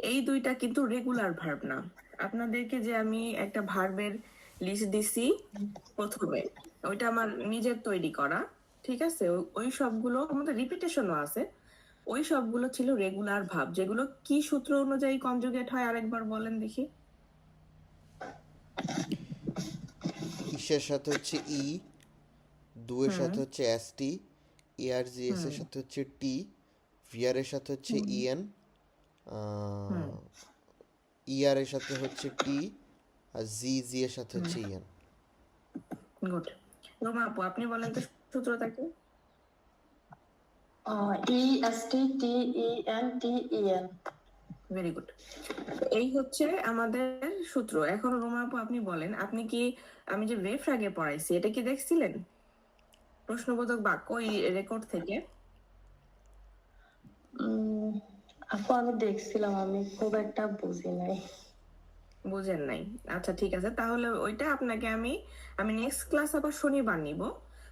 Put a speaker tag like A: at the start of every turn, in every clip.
A: এই দুইটা কিন্তু রেগুলার ভার্ব না। আপনাদেরকে যে আমি একটা ভার্বের লিস্ট দিছি প্রথমে, ওইটা আমার নিজের তৈরি করা, ঠিক আছে? ওই সবগুলো আমাদের রিপিটেশনও আছে। ওই সবগুলো ছিল রেগুলার ভার্ব, যেগুলো কি সূত্র অনুযায়ী কনজুগেট হয় আরেকবার বলেন দেখি।
B: ইসের সাথে হচ্ছে ই, দুয়ের সাথে হচ্ছে S T, AR G S এর সাথে হচ্ছে টি, ভিআর এর সাথে হচ্ছে ইএন, ইআর এর সাথে হচ্ছে টি, আর জি জি এর সাথে হচ্ছে ইএন।
A: গুড। রোমা আপু, আপনি বলেন তো সূত্রটা কি?
C: ESTTENTEN।
A: Very good. এই হচ্ছে আমাদের সূত্র। এখন রোমা আপু আপনি বলেন, আপনি কি আমি যে রেফ আগে পড়াইছি এটা কি দেখছিলেন? প্রশ্নবোধক বাক্য ওই রেকর্ড থেকে।
C: আপু আমি দেখছিলাম, আমি খুব একটা বুঝি নাই।
A: বুঝেন নাই? আচ্ছা ঠিক আছে, তাহলে ওইটা আপনাকে আমি আমি নেক্সট ক্লাস আবার শনিবার নিব।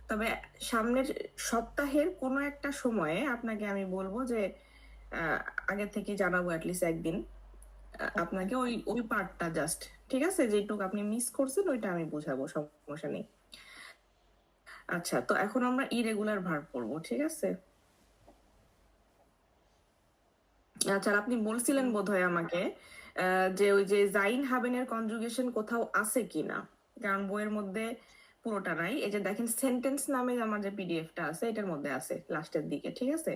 A: তবে সামনের সপ্তাহের কোনো একটা সময়ে আপনাকে আমি বলবো যে আহ, আগে থেকে জানাবো অ্যাটলিস্ট একদিন আপনাকে ওই ওই পার্টটা জাস্ট, ঠিক আছে? যেটুকু আপনি মিস করছেন ওইটা আমি বোঝাবো, সমস্যা নেই। আচ্ছা, তো এখন আমরা ইরেগুলার ভার্ব পড়বো, ঠিক আছে? আচ্ছা, আর আপনি বলছিলেন বোধহয় আমাকে যে ওই যে জাইন হাবেনের কনজুগেশন কোথাও আছে কিনা, কারণ বইয়ের মধ্যে পুরোটা নাই। এই যে দেখেন সেন্টেন্স নামে আমার যে পিডিএফটা আছে এটার মধ্যে আছে লাস্টের দিকে, ঠিক আছে?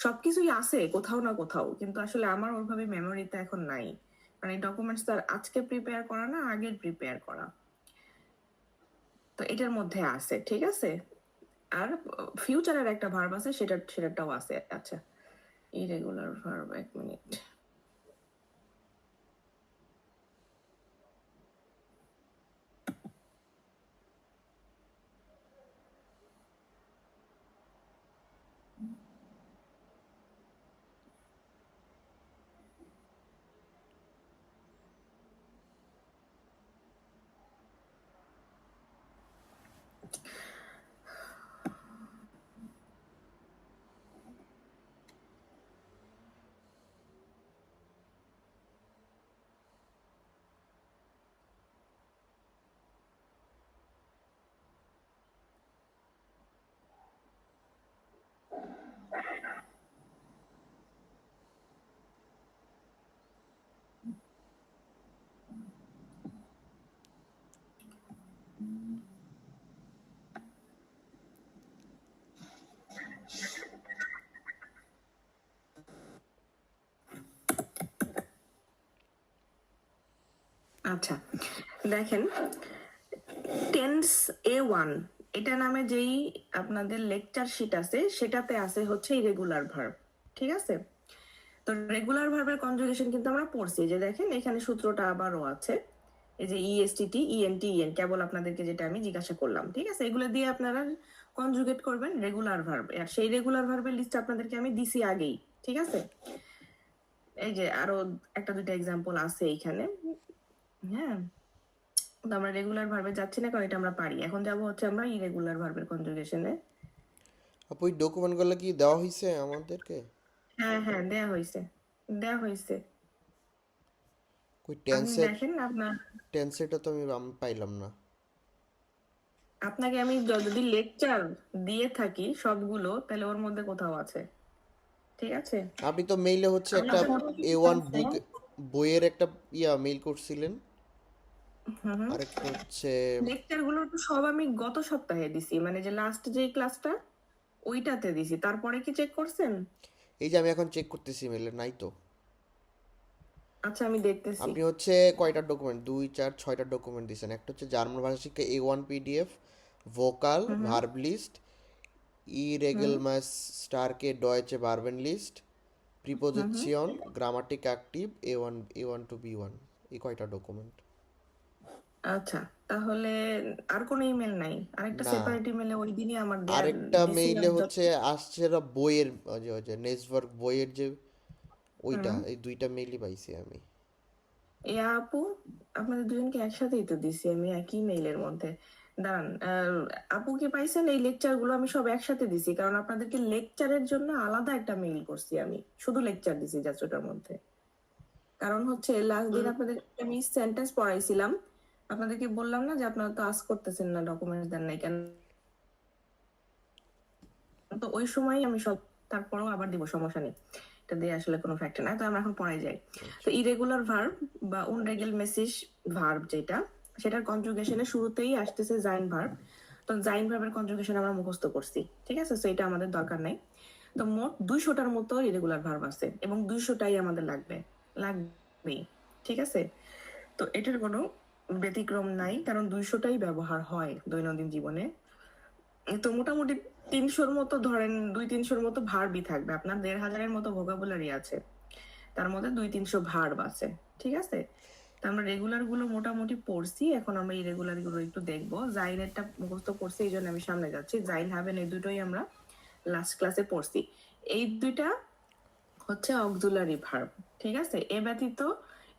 A: সবকিছুই আছে কোথাও না কোথাও, কিন্তু আসলে আমার ওইভাবে মেমোরিতে এখন নাই। মানে ডকুমেন্টস তো আর আজকে প্রিপেয়ার করা না, আগের প্রিপেয়ার করা। তো এটার মধ্যে আছে, ঠিক আছে? আর ফিউচারের একটা ভার্ব আছে, সেটাটাও আছে। আচ্ছা, ইরেগুলার ভার্ব, এক মিনিট। আচ্ছা দেখেন, টেন্স A1 এটা নামে যেই আপনাদের লেকচার শিট আছে সেটাতে আছে হচ্ছে ইরেগুলার ভার্ব, ঠিক আছে? তো রেগুলার ভার্বের কনজুগেশন কিন্তু আমরা পড়ছি, যে দেখেন এখানে সূত্রটা আবারও আছে, এই যে ইএসটিটি ইএনটি ইএন, কেবল আপনাদেরকে যেটা আমি জিজ্ঞাসা করলাম, ঠিক আছে? এগুলো দিয়ে আপনারা কনজুগেট করবেন রেগুলার ভার্ব। আর সেই রেগুলার ভার্বের লিস্ট আপনাদেরকে আমি দিছি আগেই, ঠিক আছে? এই যে আরো একটা দুটো এক্সাম্পল আছে এইখানে। হ্যাঁ, তো আমরা রেগুলার ভার্বে যাচ্ছি না, কারণ এটা আমরা পারি। এখন যাব হচ্ছে আমরা ইরেগুলার ভার্বের কনজুগেশনে।
B: আপু এই ডকুমেন্টগুলো কি দেওয়া হয়েছে আমাদেরকে?
A: হ্যাঁ হ্যাঁ, দেয়া হয়েছে, দেয়া হয়েছে।
B: কই
A: আপনি
B: টেন্সের,
A: দেখেন আপনার,
B: টেন্সেরটা তো আমি পাইলাম না।
A: আপনাকে আমি যদি লেকচার দিয়ে থাকি সবগুলো, তাহলে ওর মধ্যে কোথাও আছে, ঠিক আছে?
B: আপনি তো মেইলে হচ্ছে একটা A1 বুক বইয়ের একটা মেইল করছিলেন, আরেকটা হচ্ছে
A: লেকচার গুলো তো সব আমি গত সপ্তাহে দিছি, মানে যে লাস্ট যে ক্লাসটা ওইটাতে দিছি। তারপরে কি চেক করছেন?
B: এই যে আমি এখন চেক করতেছি মেইলে, নাই তো।
A: আচ্ছা আমি দেখতেছি।
B: আপনি হচ্ছে কয়টা ডকুমেন্ট, 2 4 6টা ডকুমেন্ট দিয়েছেন। একটা হচ্ছে জার্মান ভাষা শিক্ষা A1 PDF, vocal verb list, ই রেগেলমাস স্টারকে ডয়েচে ভার্বেন লিস্ট, প্রিপোজিশন, গ্রামাটিক অ্যাক্টিভ, A1 টু B1, এই কয়টা ডকুমেন্ট?
A: আচ্ছা, তাহলে আর কোনো ইমেল নাই? আরেকটা
B: না,
A: সেপারেট ইমেলে ওই দিনই আমার
B: আরেকটা মেইলে
A: দিছিলাম
B: হচ্ছে আসছে ওরা বইয়ের, ওই যে নেটওয়ার্ক বইয়ের যে ওইটা, এই দুইটা মেইলই পাইছি আমি।
A: আপু, আপনাদের দুজনকে একসাথেই তো দিছি আমি একই মেইলের মধ্যে। দাঁড়ান, আপু কি পাইছেন? এই লেকচার গুলো আমি সব একসাথে দিছি, কারণ আপনাদেরকে লেকচারের জন্য আলাদা একটা মেইল করছি, আমি শুধু লেকচার দিছি জাস্ট ওটার মধ্যে। কারণ হচ্ছে লাস্ট দিন আপনাদের আমি সেন্টেন্স পড়াইছিলাম, আপনাদেরকে বললাম না যে আপনারা তো আস করতেছেন না, ডকুমেন্টস দেন নাই কেন, তো ওই সময় আমি সব, তারপরেও আবার দিব, সমস্যা নেই, এটা দিয়ে আসলে কোনো ফ্যাক্টর না। তো আমরা এখন পড়াই যাই। তো ইরেগুলার ভার্ব বা উনরেগেলমেসিস ভার্ব যেটা, সেটার কনজুগেশনের শুরুতেই আসতেছে জাইন ভার্ব। তো জাইন ভার্বের কনজুগেশন আমরা মুখস্থ করছি, ঠিক আছে, তো এটা আমাদের দরকার নাই। তো মোট 200টার মতো ইরেগুলার ভার্ব আছে এবং 200টাই আমাদের লাগবেই, ঠিক আছে। তো এটার কোনো ব্যতিক্রম নাই, কারণ 200টাই ব্যবহার হয় দৈনন্দিন জীবনে। তো মোটামুটি 300-র মতো ধরেন, 200-300-র মতো ভার্বই থাকবে। আপনার 1500-এর মতো ভোকাবুলারি আছে, তার মধ্যে 200-300 ভার্ব আছে, ঠিক আছে। তো আমরা রেগুলার গুলো মোটামুটি পড়ছি, এখন আমরা ইরেগুলার গুলো একটু দেখবো। জাইনেরটা মুখস্থ করছি, এই জন্য আমি সামনে যাচ্ছি। জাইন হাবেন এই দুটোই আমরা লাস্ট ক্লাসে পড়ছি। এই দুইটা হচ্ছে অক্সিলারি ভার্ব, ঠিক আছে। এ ব্যতীত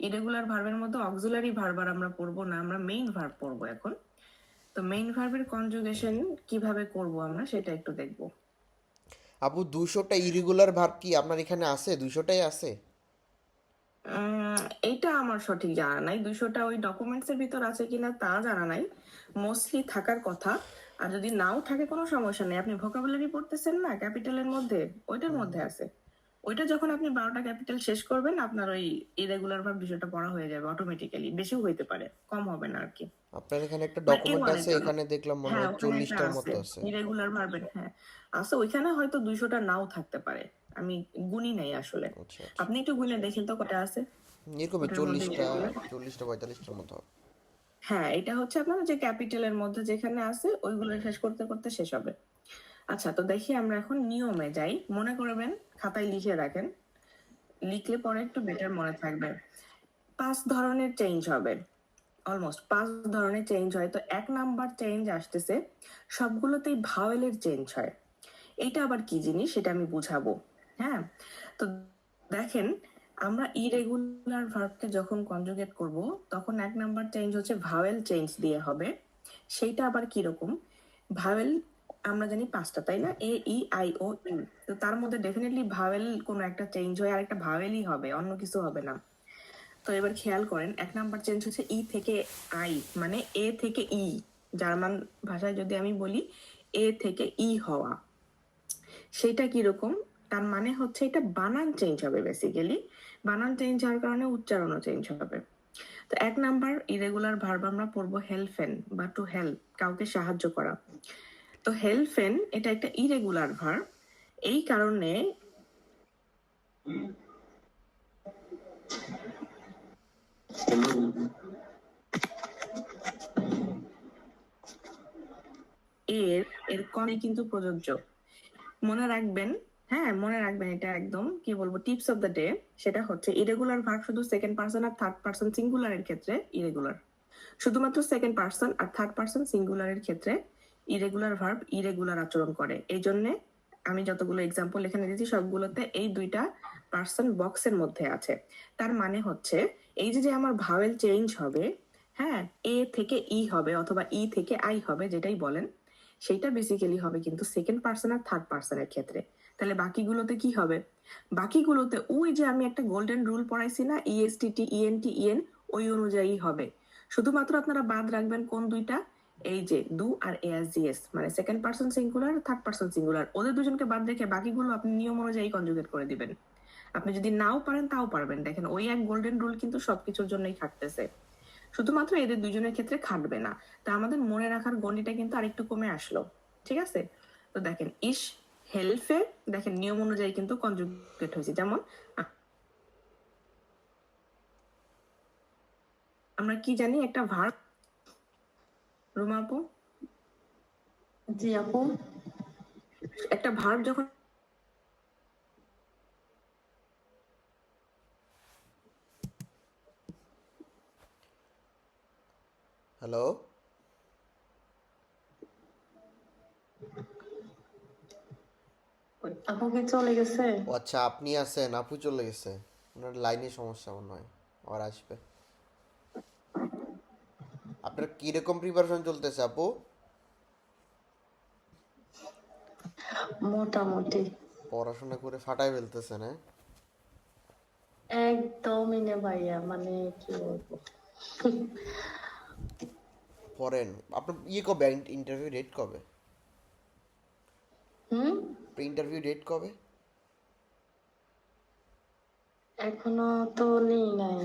A: ইরেগুলার ভার্বের মধ্যে অক্সিলারি ভার্ব আর আমরা পড়বো না, আমরা মেইন ভার্ব পড়বো এখন। তো মেইন ভার্বের কনজুগেশন কিভাবে করব আমরা সেটা একটু দেখব।
B: আপু 200টা ইরেগুলার ভার্ব কি আপনার এখানে আছে? 200টাই আছে?
A: এইটা আমার সঠিক জানা নাই, 200টা ওই ডকুমেন্টস এর ভিতর আছে কিনা তা জানা নাই। মোস্টলি থাকার কথা। আর যদি নাও থাকে কোনো সমস্যা নেই, আপনি ভোকাবুলারি পড়তেছেন না ক্যাপিটালের মধ্যে, ওইটার মধ্যে আছে। ওইটা যখন আপনি 12টা ক্যাপিটাল শেষ করবেন, আপনার ওই ইরেগুলার ভার্ব বিষয়টা পড়া হয়ে যাবে অটোমেটিক্যালি। বেশিও হইতে পারে, কম হবে না আর কি।
B: আপনার এখানে একটা
A: মানে এ
B: ডকুমেন্ট
A: ওয়ানের
B: আছে,
A: জন্য,
B: এখানে দেখলাম মনে
A: হ্যাঁ
B: হয়
A: ওখানে একটা
B: 40টার
A: আছে
B: মতো আছে।
A: ইরেগুলার ভার্বের, হ্যাঁ আছে। ওইখানে হয়তো 200টা নাও থাকতে পারে, আমি গুনি নাই আসলে।
B: আচ্ছা আচ্ছা,
A: আপনি একটু গুনে দেখেন তো কটা আছে
B: এরকমই
A: ওটার মধ্যে
B: 40টা,
A: irregular।
B: 40টা 45টার মতো হবে।
A: হ্যাঁ, এটা হচ্ছে আপনার যে ক্যাপিটালের মধ্যে যেখানে আছে ওইগুলো শেষ করতে করতে শেষ হবে। আচ্ছা, তো দেখি আমরা এখন নিয়মে যাই। মনে করবেন, খাতায় লিখে রাখেন, লিখলে পরে একটু বেটার মনে থাকবে। 5 ধরনের চেঞ্জ হবে, অলমোস্ট 5 ধরনের চেঞ্জ হয়। তো 1 নাম্বার চেঞ্জ আসতেছে, সবগুলোতেই ভাওয়েলের চেঞ্জ হয়। এইটা আবার কি জিনিস সেটা আমি বুঝাবো। হ্যাঁ, তো দেখেন, আমরা ইরেগুলার ভার্বকে যখন কনজুগেট করব, তখন 1 নাম্বার চেঞ্জ হচ্ছে ভাওয়েল চেঞ্জ দিয়ে হবে। সেইটা আবার কিরকম? ভাওয়েল আমরা জানি 5টা, তাই না? A E I O U। তো তার মধ্যে ডেফিনেটলি ভাওয়েল কোনো একটা চেঞ্জ হয়, আর একটা ভাওয়েলই হবে, অন্য কিছু হবে না। তো এবার খেয়াল করেন, 1 নাম্বার চেঞ্জ হচ্ছে ই থেকে আই, মানে এ থেকে ই। জার্মান ভাষায় যদি আমি বলি এ থেকে ই হওয়া, সেটা কিরকম? তার মানে হচ্ছে এটা বানান চেঞ্জ হবে বেসিক্যালি। বানান চেঞ্জ হওয়ার কারণে উচ্চারণও চেঞ্জ হবে। তো 1 নাম্বার ইরেগুলার ভার্ব আমরা পড়বো হেল্পেন বা টু হেল্প, কাউকে সাহায্য করা। তো হেল্পেন এটা একটা ইরেগুলার ভার্ব, এই কারণে এর এর কমে কিন্তু প্রযোজ্য। মনে রাখবেন, হ্যাঁ মনে রাখবেন, এটা একদম কি বলবো টিপস অফ দ্য ডে। সেটা হচ্ছে ইরেগুলার ভার্ব শুধু সেকেন্ড পার্সন আর থার্ড পার্সন সিঙ্গুলারের ক্ষেত্রে ইরেগুলার, শুধুমাত্র সেকেন্ড পার্সন আর থার্ড পার্সন সিঙ্গুলারের ক্ষেত্রে ইরেগুলার ভার্ব ইরেগুলার আচরণ করে। এই জন্যে আমি যতগুলো এক্সাম্পল এখানে দিয়েছি সবগুলোতে এই 2টা পার্সন বক্সের মধ্যে আছে। তার মানে হচ্ছে এই যে যে আমার ভাওয়েল চেঞ্জ হবে, হ্যাঁ, এ থেকে ই হবে অথবা ই থেকে আই হবে, যেটাই বলেন, সেইটা বেসিক্যালি হবে কিন্তু সেকেন্ড পার্সন আর থার্ড পার্সনের ক্ষেত্রে। তাহলে বাকিগুলোতে কি হবে? বাকিগুলোতে ওই যে আমি একটা গোল্ডেন রুল পড়াইছি না, ইএসটিটি ইএনটি ইএন, ওই অনুযায়ী হবে। শুধুমাত্র আপনারা বাদ রাখবেন কোন 2টা? এই যে ডু আর এএসজিএস, মানে second person singular, third person singular, ওদের দুজনকে বাদ রেখে বাকিগুলো আপনি নিয়ম অনুযায়ী কনজুগেট করে দিবেন। আপনি যদি নাও পারেন তাও পারবেন। দেখেন, ওই এক গোল্ডেন রুল কিন্তু সবকিছুর জন্যই খাটতেছে, শুধুমাত্র এদের দুজনের ক্ষেত্রে খাটবে না। তা আমাদের মনে রাখার গণ্ডিটা কিন্তু আরেকটু কমে আসলো, ঠিক আছে। তো দেখেন, ইস হেল্পে, দেখেন নিয়ম অনুযায়ী কিন্তু কনজুগেট হয়েছে। যেমন আমরা কি জানি, একটা ভার্ব, রুমা আপু,
C: জি আপু।
A: একটা ভার্ব যখন
B: হ্যালো,
C: আপু কি চলে গেছে?
B: ও আচ্ছা, আপনি আছেন, আপু চলে গেছে, ওনার লাইনে সমস্যা মনে হয়, আর আসবে। আপনার কিরকম প্রিপারেশন চলতেছে আপু?
C: মোটামুটি।
B: পড়াশোনা করে ফাটাই ফেলতেছে না?
C: একদমই না ভাইয়া, মানে কি বলবো।
B: পড়েন। আপনার কবে, ইন্টারভিউ ডেট কবে?
C: হুম।
B: ইন্টারভিউ ডেট কবে?
C: এখনো তো নেই নাই।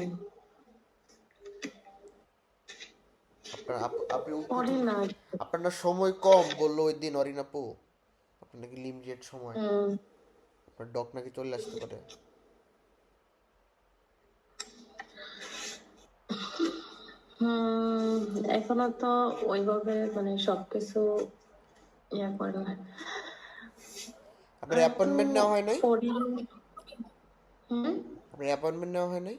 B: আপনার আপনি
C: পড়ি না।
B: আপনার না সময় কম বললো ওই দিন অরিন আপু। আপনার নাকি লিমিটেড সময়।
C: হুম।
B: আপনার ডক নাকি চলে আসতে পারে।
C: হুম। এখনো তো ওইভাবে মানে সবকিছু ইয়া করে না।
B: আপনার
C: আর তো
B: অ্যাপয়েন্টমেন্ট নেওয়া হয় নাই?
C: পড়ি। হুম।
B: আপনার অ্যাপয়েন্টমেন্ট নেওয়া হয় নাই?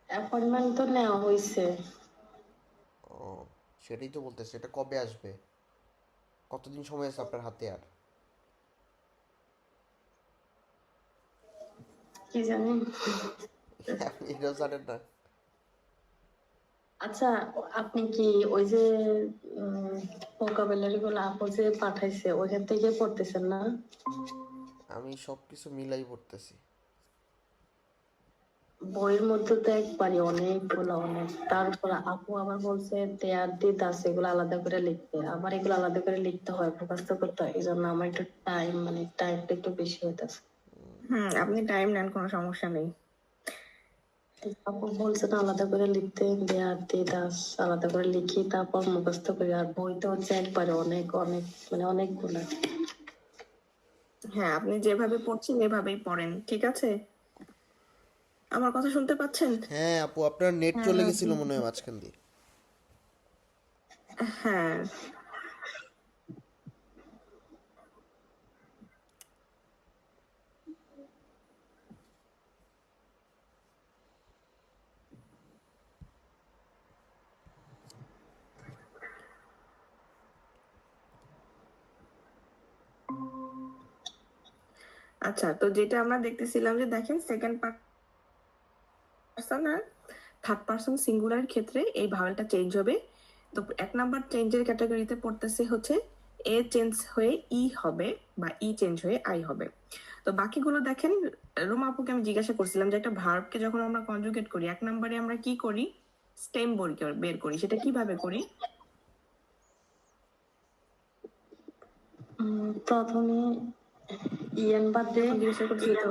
C: অ্যাপয়েন্টমেন্ট তো নেওয়া হয়েছে।
B: ও, সেটাই তো বলতেছে, এটা কবে আসবে? কতদিন সময় আছে আপনার হাতে আর?
C: কি জানি।
B: আপনি এটাও জানেন না?
C: আচ্ছা, আপনি কি ওই যে ভোকাবুলারি গুলো আপু যে পাঠাইছে ওইখান থেকে পড়তেছেন না?
B: আমি সব কিছু মিলাই পড়তেছি।
C: বইয়ের মধ্যে তো একবারই অনেকগুলো অনেক, তারপর আপু আবার বলছে দেয়ার দিত আছে, এগুলো আলাদা করে লিখতে, আবার এগুলো আলাদা করে লিখতে হয়, মুখস্থ করতে হয়, এই জন্য আমার একটু টাইম মানে টাইমটা একটু বেশি হইতেছে।
A: আপনি টাইম নেন, কোনো সমস্যা নেই।
C: আপু বলছে না আলাদা করে লিখতে, দেয়ার দিত আছে আলাদা করে লিখি তারপর মুখস্থ করি, আর বই তো হচ্ছে একবারে অনেক অনেক মানে অনেকগুলা।
A: হ্যাঁ, আপনি যেভাবে পড়ছেন এভাবেই পড়েন, ঠিক আছে? আমার কথা শুনতে পাচ্ছেন?
B: হ্যাঁ আপু, আপনার নেট
C: হ্যাঁ
B: চলে
C: হ্যাঁ
B: গেছিল মনে হয় মাঝখান দিয়ে।
A: হ্যাঁ। আচ্ছা, তো যেটা আমরা দেখতেছিলাম যে দেখেন সেকেন্ড পার্সন আর থার্ড পার্সন সিঙ্গুলার ক্ষেত্রে এই ভাওয়েলটা চেঞ্জ হবে। তো এক নাম্বার চেঞ্জের ক্যাটাগরিতে পড়তেছে হচ্ছে এ চেঞ্জ হয়ে ই হবে বা ই চেঞ্জ হয়ে আই হবে। তো বাকিগুলো দেখেন, রোমা আপুকে আমি জিজ্ঞাসা করছিলাম যে একটা ভার্বকে যখন আমরা কনজুগেট করি এক নাম্বারে আমরা কি করি, স্টেম বের করি, সেটা কিভাবে করি?
C: প্রথমে ইয়েন বাদে
A: যখন জিজ্ঞাসা করছি তো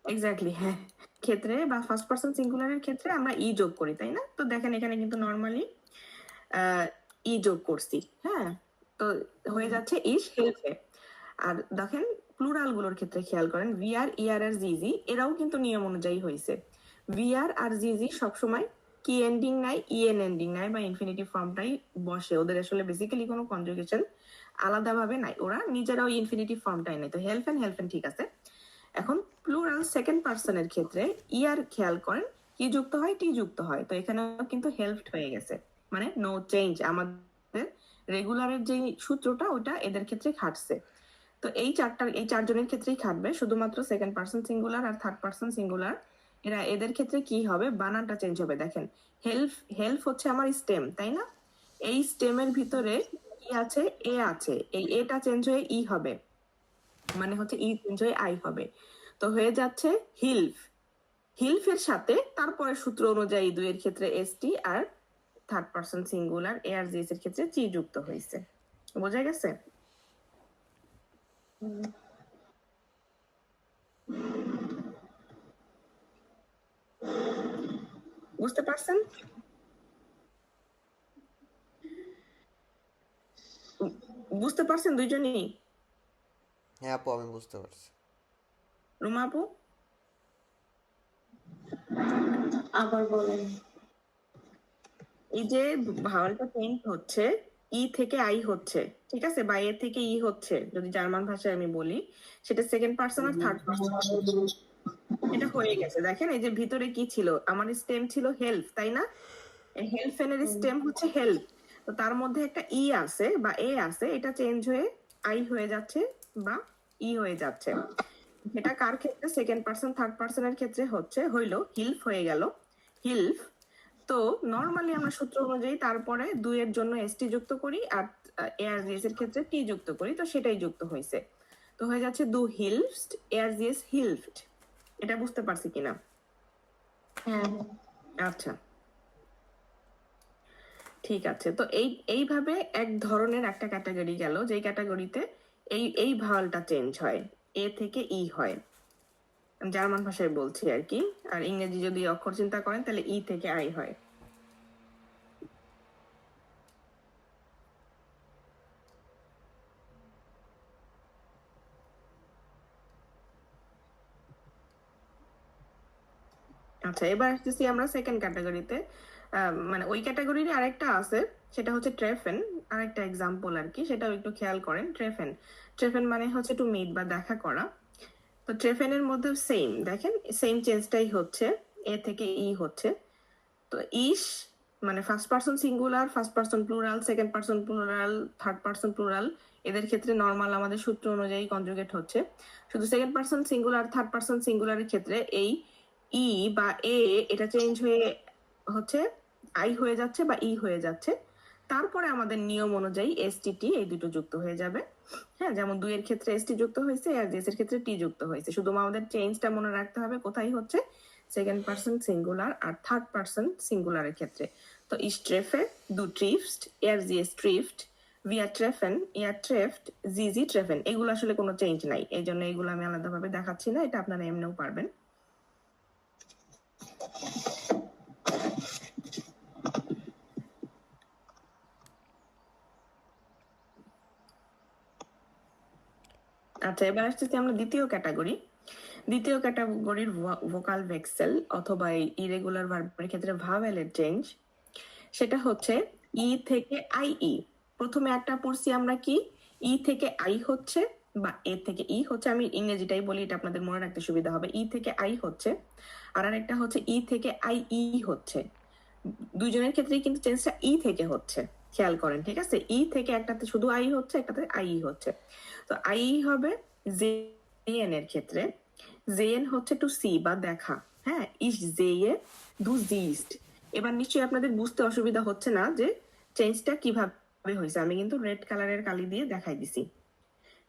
A: এক্স্যাক্টলি, হ্যাঁ, ক্ষেত্রে বা ফার্স্ট পার্সন সিঙ্গুলারের ক্ষেত্রে আমরা ই যোগ করি, তাই না? তো দেখেন এখানে কিন্তু নর্মালি ই যোগ করছি, হ্যাঁ। তো হয়ে যাচ্ছে ইস হেল্পে। আর দেখেন প্লুরাল গুলোর ক্ষেত্রে খেয়াল করেন, ভিআর ইয়ার আর জিজি এরাও কিন্তু নিয়ম অনুযায়ী হয়েছে। ভিআর আর জিজি সবসময় কি এন্ডিং নাই, ইএন এন্ডিং নাই বা ইনফিনিটিভ ফর্মটাই বসে, ওদের আসলে বেসিক্যালি কোনো কনজুগেশন আলাদাভাবে নাই, ওরা নিজেরাও ইনফিনিটিভ ফর্মটাই নেই। তো হেল্পেন ঠিক আছে। এখন প্লুরাল সেকেন্ড পার্সনের ক্ষেত্রে ইয়ার খেয়াল করেন কি যুক্ত হয়, টি যুক্ত হয়। তো এখানেও কিন্তু হেল্পড হয়ে গেছে, মানে নো চেঞ্জ, আমাদের রেগুলারের যে সূত্রটা ওটা এদের ক্ষেত্রে খাটছে। তো এই চারজনের ক্ষেত্রেই খাটবে, শুধুমাত্র সেকেন্ড পার্সন সিঙ্গুলার আর থার্ড পার্সন সিঙ্গুলার এদের ক্ষেত্রে কি হবে, বানানটা চেঞ্জ হবে। দেখেন হেল্প হচ্ছে আমার স্টেম, তাই না? এই স্টেমের ভিতরে কি আছে, এ আছে, এই এটা চেঞ্জ হয়ে ই হবে, মানে হচ্ছে ই চেঞ্জ হয়ে আই হবে। তো হয়ে যাচ্ছে হিলফ। হিলফের সাথে তারপরে সূত্র অনুযায়ী দুইয়ের ক্ষেত্রে এসটি আর থার্ড পার্সন সিঙ্গুলার এ আর জিএস এর ক্ষেত্রে চি যুক্ত হয়েছে। বোঝা গেছে? বুঝতে পারছেন? বুঝতে পারছেন দুইজনই?
B: হ্যাঁ আপু, আমি বুঝতে পারছি।
A: রুমা আপু?
C: আবার বলেন।
A: এই যে ভাওয়ালটা চেঞ্জ হচ্ছে, ই থেকে আই হচ্ছে, ঠিক আছে, বা এ থেকে ই হচ্ছে, যদি জার্মান ভাষায় আমি বলি, সেটা সেকেন্ড পার্সন আর থার্ড পার্সন এটা হয়ে গেছে। দেখেন এই যে ভিতরে কি ছিল, আমার স্টেম ছিল হেল্প, তাই না? হেল্প এর স্টেম হচ্ছে হেল্প। তো তার মধ্যে একটা ই আছে বা এ আছে, এটা চেঞ্জ হয়ে আই হয়ে যাচ্ছে বা ই হয়ে যাচ্ছে। এটা কার ক্ষেত্রে, সেকেন্ড পার্সন থার্ড পার্সনের ক্ষেত্রে হচ্ছে হইলো হিলফ হয়ে গেল, হিলফ। তো নর্মালি আমরা সূত্র অনুযায়ী তারপরে 2 এর জন্য এসটি যুক্ত করি আর এআরজিএস এর ক্ষেত্রে টি যুক্ত করি, তো সেটাই যুক্ত হয়েছে। তো হয়ে যাচ্ছে দু হিলফট এআরজিএস হিলফট। এটা বুঝতে পারছি কিনা?
C: হ্যাঁ
A: আচ্ছা, ঠিক আছে। তো এইভাবে এক ধরনের একটা ক্যাটাগরি গেল, যেই ক্যাটাগরিতে এই ভাওয়ালটা চেঞ্জ হয়, এ থেকে ই হয়। আমি জার্মান ভাষায় বলছি আর কি, আর ইংরেজি যদি অক্ষর চিন্তা করেন তাহলে ই থেকে আই হয়। আচ্ছা, এবার আসতেছি আমরা সেকেন্ড ক্যাটাগরিতে। মানে ওই ক্যাটাগরির আরেকটা আছে, সেটা হচ্ছে ট্রেফেন। আরেকটা এক্সাম্পল আর কি, সেটাও একটু খেয়াল করেন। ট্রেফেন, ট্রেফেন মানে হচ্ছে টু মিট বা দেখা করা। তো ট্রেফেনের মধ্যে সেম, দেখেন সেম চেঞ্জটাই হচ্ছে, এ থেকে ই হচ্ছে। তো ইস মানে first person singular, first person plural, second person plural, third person plural, এদের ক্ষেত্রে নর্মাল আমাদের সূত্র অনুযায়ী কনজুগেট হচ্ছে। শুধু second person singular, third person সিঙ্গুলারের ক্ষেত্রে এই ই বা এ এটা চেঞ্জ হয়ে হচ্ছে আই হয়ে যাচ্ছে বা ই হয়ে যাচ্ছে। তারপরে আমাদের নিয়ম অনুযায়ী এসটিটি এই দুটো যুক্ত হয়ে যাবে। হ্যাঁ, যেমন 2 এর ক্ষেত্রে এসটি যুক্ত হয়েছে আর এস এর ক্ষেত্রে টি যুক্ত হয়েছে। শুধু আমাদের চেঞ্জটা মনে রাখতে হবে কোথায় হচ্ছে, সেকেন্ড পার্সন সিঙ্গুলার আর থার্ড পার্সন সিঙ্গুলারের ক্ষেত্রে। তো ইস ট্রেফে, দু ট্রিফস্ট, এর জিএস ট্রিফট, ভিয়া ট্রেফেন, ইয়ার ট্রেফট, জিজি ট্রেফেন, এগুলো আসলে কোনো চেঞ্জ নাই, এই জন্য এগুলো আমি আলাদাভাবে দেখাচ্ছি না, এটা আপনারা এমনিও পারবেন। আচ্ছা, এবার আসতেছি আমরা দ্বিতীয় ক্যাটাগরি। দ্বিতীয় ক্যাটাগরির ভোকাল ভেক্সেল অথবা ইরেগুলার ভার্বের ক্ষেত্রে ভাওয়েলের চেঞ্জ, সেটা হচ্ছে ই থেকে আই ই। প্রথমে একটা পড়ছি আমরা কি, ই থেকে আই হচ্ছে বা এ থেকে ই হচ্ছে, আমি ইংরেজিটাই বলি, এটা আপনাদের মনে রাখতে সুবিধা হবে। ই থেকে আই হচ্ছে, আর আরেকটা হচ্ছে ই থেকে আই ই হচ্ছে। দুইজনের ক্ষেত্রেই কিন্তু চেঞ্জটা ই থেকে হচ্ছে, খেয়াল করেন, ঠিক আছে? ই থেকে একটাতে শুধু আই হচ্ছে, একটাতে আই হচ্ছে। তো আই হবে জেএন এর ক্ষেত্রে। জেএন হচ্ছে টু সি বা দেখা। হ্যাঁ, ইস জেয়ে দু জিস্ট। এবার নিশ্চয়ই আপনাদের বুঝতে অসুবিধা হচ্ছে না যে চেঞ্জটা কিভাবে হয়েছে। আমি কিন্তু রেড কালারের কালি দিয়ে দেখাই দিছি।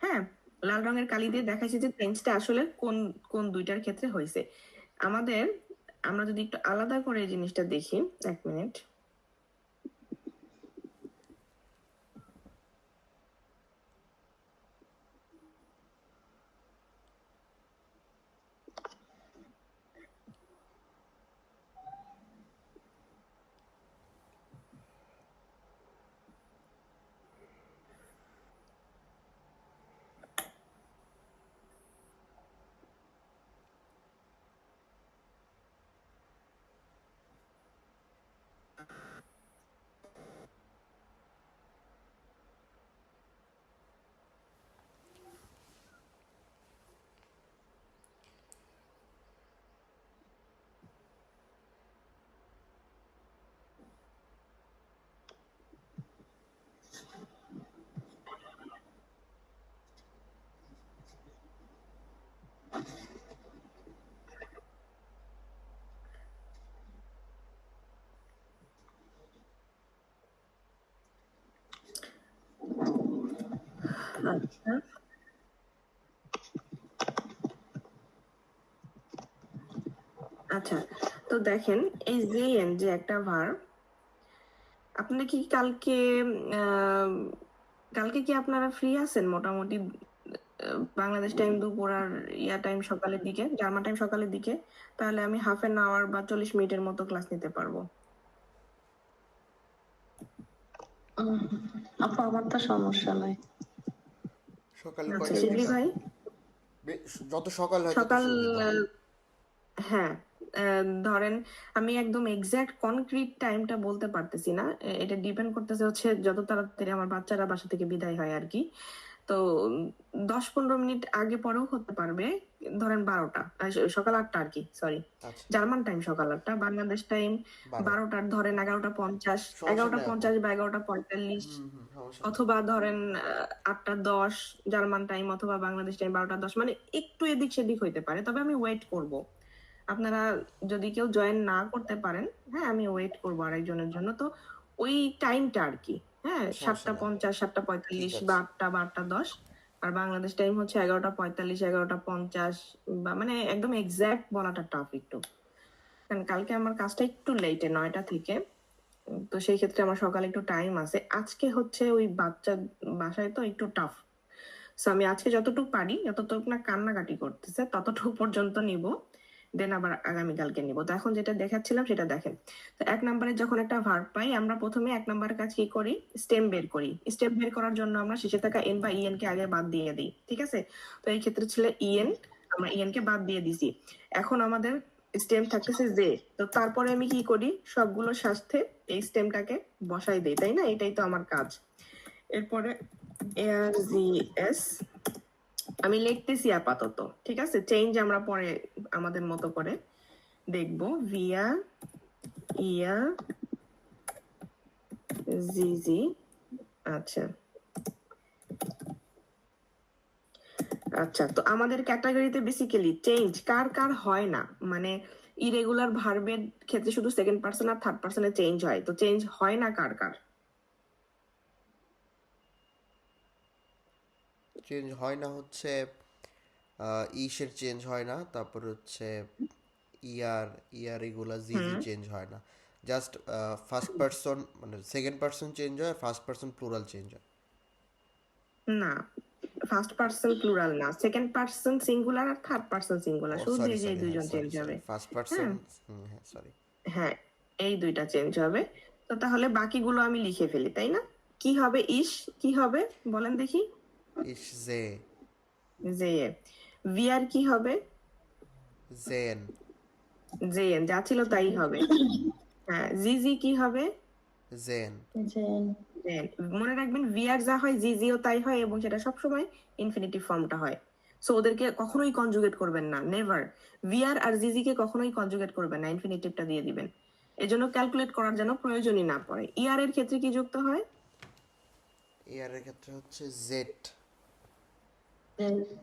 A: হ্যাঁ, লাল রঙের কালি দিয়ে দেখাইছি যে চেঞ্জটা আসলে কোন কোন দুইটার ক্ষেত্রে হয়েছে। আমাদের, আমরা যদি একটু আলাদা করে এই জিনিসটা দেখি, এক মিনিট। আচ্ছা, আচ্ছা, তো দেখেন এই জেএন যে একটা ভার্ব, আপনি কি কালকে আহ, কালকে কি আপনারা ফ্রি আছেন মোটামুটি? বাংলাদেশ টাইম দুপুর আর ইয়া টাইম সকালের দিকে, জার্মান টাইম সকালের দিকে। তাহলে আমি হাফ অ্যান আওয়ার বা 40 মিনিটের মতো ক্লাস নিতে পারবো।
C: উম, আপু আমার তো সমস্যা নাই।
B: সকালে
A: আচ্ছা,
B: কয়টা
A: শিবলি ভাই,
B: যত সকাল হয় তত
A: সকাল
B: সুবিধা।
A: হ্যাঁ, ধরেন আমি একদম এক্সাক্ট কনক্রিট টাইমটা বলতে পারতেছি না, এটা ডিপেন্ড করতেছে হচ্ছে যত তাড়াতাড়ি আমার বাচ্চারা বাসা থেকে বিদায় হয় আর কি। তো 10-15 মিনিট আগে পরেও হতে পারবে। ধরেন 12টা, সকাল 8টা আর কি, সরি,
B: আচ্ছা,
A: জার্মান টাইম সকাল 8টা, বাংলাদেশ টাইম
B: 12।
A: 12টার ধরেন 11টা 50,
B: সমস্যা
A: এগারোটা
B: নাই আপু।
A: পঞ্চাশ বা 11টা 45,
B: সমস্যা নাই।
A: অথবা ধরেন 8টা 10 জার্মান টাইম, অথবা বাংলাদেশ টাইম 12টা 10, মানে একটু এদিক সেদিক হইতে পারে, তবে আমি ওয়েট করব। আপনারা যদি কেউ জয়েন না করতে পারেন, হ্যাঁ আমি ওয়েট করবো আরেকজনের জন্য। তো ওই টাইমটা আর কি, হ্যাঁ
B: সমস্যা নেই,
A: 7:50,
B: ঠিক
A: 7:45 বা
B: আছে।
A: 8টা বা 8টা 10। আর বাংলাদেশ টাইম হচ্ছে 11:45, 11:50, বা মানে একদম এক্সাক্ট বলাটা টাফ একটু, কারণ কালকে আমার কাজটা একটু লেটে 9টা থেকে। তো সেই ক্ষেত্রে আমার সকালে একটু টাইম আছে। আজকে হচ্ছে ওই বাচ্চা বাসায় তো একটু টাফ। সো আমি আজকে যতটুকু পারি, যতটুকু না কান্নাকাটি করতেছে ততটুকু পর্যন্ত নিব, দেন আবার আগামীকালকে নিব। তো এখন যেটা দেখাচ্ছিলাম সেটা দেখেন। তো 1 নম্বরে যখন একটা ভার্ব পাই, আমরা প্রথমে 1 নম্বরের কাজ কি করি, স্টেম বের করি। স্টেম বের করার জন্য আমরা শেষে থাকা এন বা ইএন কে আগে বাদ দিয়ে দিই, ঠিক আছে? তো এই ক্ষেত্রে ছিল ইএন, আমরা ইএন কে বাদ দিয়ে দিছি। এখন আমাদের স্টেম থাকতেছে জে। তো তারপরে আমি কি করি, সবগুলোর সাথে এই স্টেমটাকে বসাই দেই, তাই না? এটাই তো আমার কাজ। এরপরে ARZS আমি লিখতেছি আপাতত, ঠিক আছে? চেঞ্জ আমরা পরে আমাদের মতো করে দেখবো। ভিয়া, ইয়া, জিজি। আচ্ছা আচ্ছা, তো আমাদের ক্যাটাগরিতে বেসিক্যালি চেঞ্জ কার কার হয় না, মানে ইরেগুলার ভার্বের ক্ষেত্রে শুধু সেকেন্ড পার্সন আর থার্ড পার্সনে চেঞ্জ হয়, তো চেঞ্জ হয় না কার কার?
B: চেঞ্জ হয় না হচ্ছে ইসের চেঞ্জ হয় না, তারপর হচ্ছে ইয়ার, ইয়ার এগুলা জিজি
A: হুম,
B: চেঞ্জ হয় না। জাস্ট ফার্স্ট পার্সন মানে সেকেন্ড পার্সন চেঞ্জ হয়, ফার্স্ট পার্সন প্লুরাল চেঞ্জ হয়।
A: না, ফার্স্ট পার্সন প্লুরাল না, সেকেন্ড পার্সন সিঙ্গুলার আর থার্ড পার্সন সিঙ্গুলার,
B: ও
A: শুধু
B: সরি
A: এই যে এই
B: সরি, হ্যাঁ
A: দুইজন
B: সরি
A: চেঞ্জ
B: সরি,
A: হবে।
B: ফার্স্ট পার্সন,
A: হ্যাঁ
B: হ্যাঁ সরি।
A: হ্যাঁ, এই দুইটা চেঞ্জ হবে। তো তাহলে বাকিগুলো আমি লিখে ফেলি, তাই না? কি হবে ইস, কি হবে বলেন দেখি?
B: ইস জে,
A: জে। ভিয়ার কি হবে?
B: জেন,
A: জেন, যা ছিল তাই হবে। হ্যাঁ, জিজি কি হবে?
B: জেন।
C: যে
A: জেন। মনে রাখবেন ভিয়ার যা হয় জিজিও তাই হয়, এবং সেটা সবসময় ইনফিনিটিভ ফর্মটা হয়। সো ওদেরকে কখনোই কনজুগেট করবেন না, নেভার। ভিয়ার আর জিজি কে কখনোই কনজুগেট করবেন না, ইনফিনিটিভটা দিয়ে দিবেন। এজন্য ক্যালকুলেট করার যেন প্রয়োজনই না পড়ে। ইয়ার এর ক্ষেত্রে কি যুক্ত হয়?
B: ইয়ারের ক্ষেত্রে হচ্ছে জেড।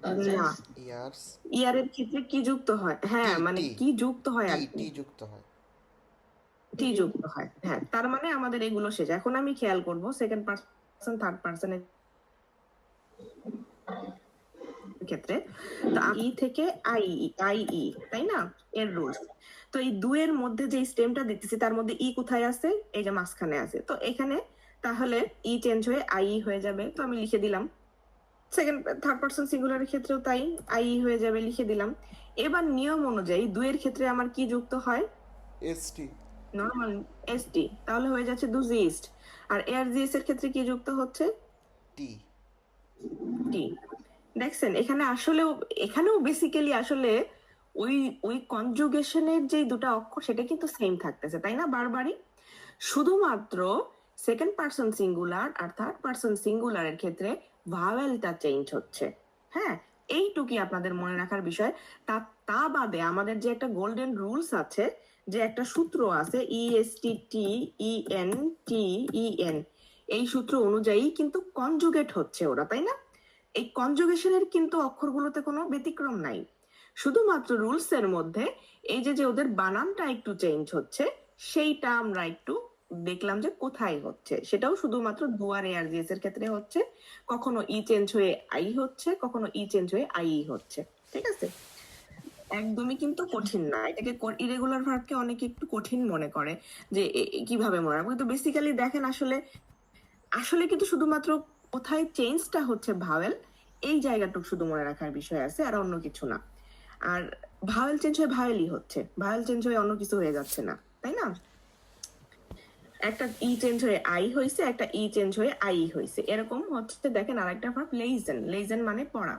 C: আচ্ছা
A: না।
B: ইয়ার্স,
A: ইয়ারের ক্ষেত্রে কি যুক্ত হয়?
B: টি
A: হ্যাঁ মানে
B: টি
A: কি যুক্ত হয়
B: টি
A: আর কি,
B: টি যুক্ত হয়।
A: টি যুক্ত হয়। হ্যাঁ, তার মানে আমাদের এগুলো শেষ। এখন আমি খেয়াল করব সেকেন্ড পার্সন থার্ড পার্সনের ক্ষেত্রে। তো ই থেকে আই, আই ই, তাই না? এর রুলস। তো এই দুয়ের মধ্যে যে স্টেমটা দেখতেছি তার মধ্যে ই কোথায় আছে? এই যে মাঝখানে আছে। তো এখানে তাহলে ই চেঞ্জ হয়ে আই হয়ে যাবে, তো আমি লিখে দিলাম। সেকেন্ড থার্ড পার্সন সিঙ্গুলারের ক্ষেত্রেও তাই, আই হয়ে যাবে, লিখে দিলাম। এবার নিয়ম অনুযায়ী দুয়ের ক্ষেত্রে আমার কি যুক্ত হয়?
B: এসটি,
A: নর্মাল এসটি, তাহলে হয়ে যাচ্ছে দুজিস্ট। আর এআরজিএস এর ক্ষেত্রে কি যুক্ত হচ্ছে?
B: টি।
A: টি। দেখছেন এখানে আসলেও, এখানেও বেসিক্যালি আসলে ওই ওই কনজুগেশনের যে দুটো অক্ষর সেটা কিন্তু সেম থাকতেছে, তাই না? বারবারই শুধুমাত্র সেকেন্ড পার্সন সিঙ্গুলার আর থার্ড পার্সন সিঙ্গুলারের ক্ষেত্রে ভাওয়েলটা চেঞ্জ হচ্ছে। হ্যাঁ, এইটুকুই আপনাদের মনে রাখার বিষয়। তা তা বাদে আমাদের যে একটা গোল্ডেন রুলস আছে, যে একটা সূত্র আছে, ESTTENTEN, এই সূত্র অনুযায়ী কিন্তু কনজুগেট হচ্ছে ওরা, তাই না? এই কনজুগেশনের কিন্তু অক্ষরগুলোতে কোনো ব্যতিক্রম নাই। শুধুমাত্র রুলস এর মধ্যে এই যে যে ওদের বানানটা একটু চেঞ্জ হচ্ছে, সেইটা আমরা একটু দেখলাম যে কোথায় হচ্ছে। সেটাও শুধুমাত্র দুয়ার এআরজিএস এর ক্ষেত্রে হচ্ছে। কখনো ই চেঞ্জ হয়ে আই হচ্ছে, কখনো ই চেঞ্জ হয়ে আই হচ্ছে, ঠিক আছে? একদমই কিন্তু কঠিন না। এটাকে ইরেগুলার ভার্বকে অনেকে একটু কঠিন মনে করে, যে কিভাবে মনে রাখবো, কিন্তু বেসিক্যালি দেখেন আসলে আসলে কিন্তু শুধুমাত্র কোথায় চেঞ্জটা হচ্ছে ভাওয়েল, এই জায়গাটুকু শুধু মনে রাখার বিষয় আছে, আর অন্য কিছু না। আর ভাওয়েল চেঞ্জ হয়ে ভাওয়েলই হচ্ছে, ভাওয়েল চেঞ্জ হয়ে অন্য কিছু হয়ে যাচ্ছে না, তাই না? একটা ই চেঞ্জ হয়ে আই হয়েছে, একটা ই চেঞ্জ হয়ে আই হয়েছে, এরকম হচ্ছে। দেখেন আরেকটা ভার্ব লেইজেন, লেইজেন মানে পড়া।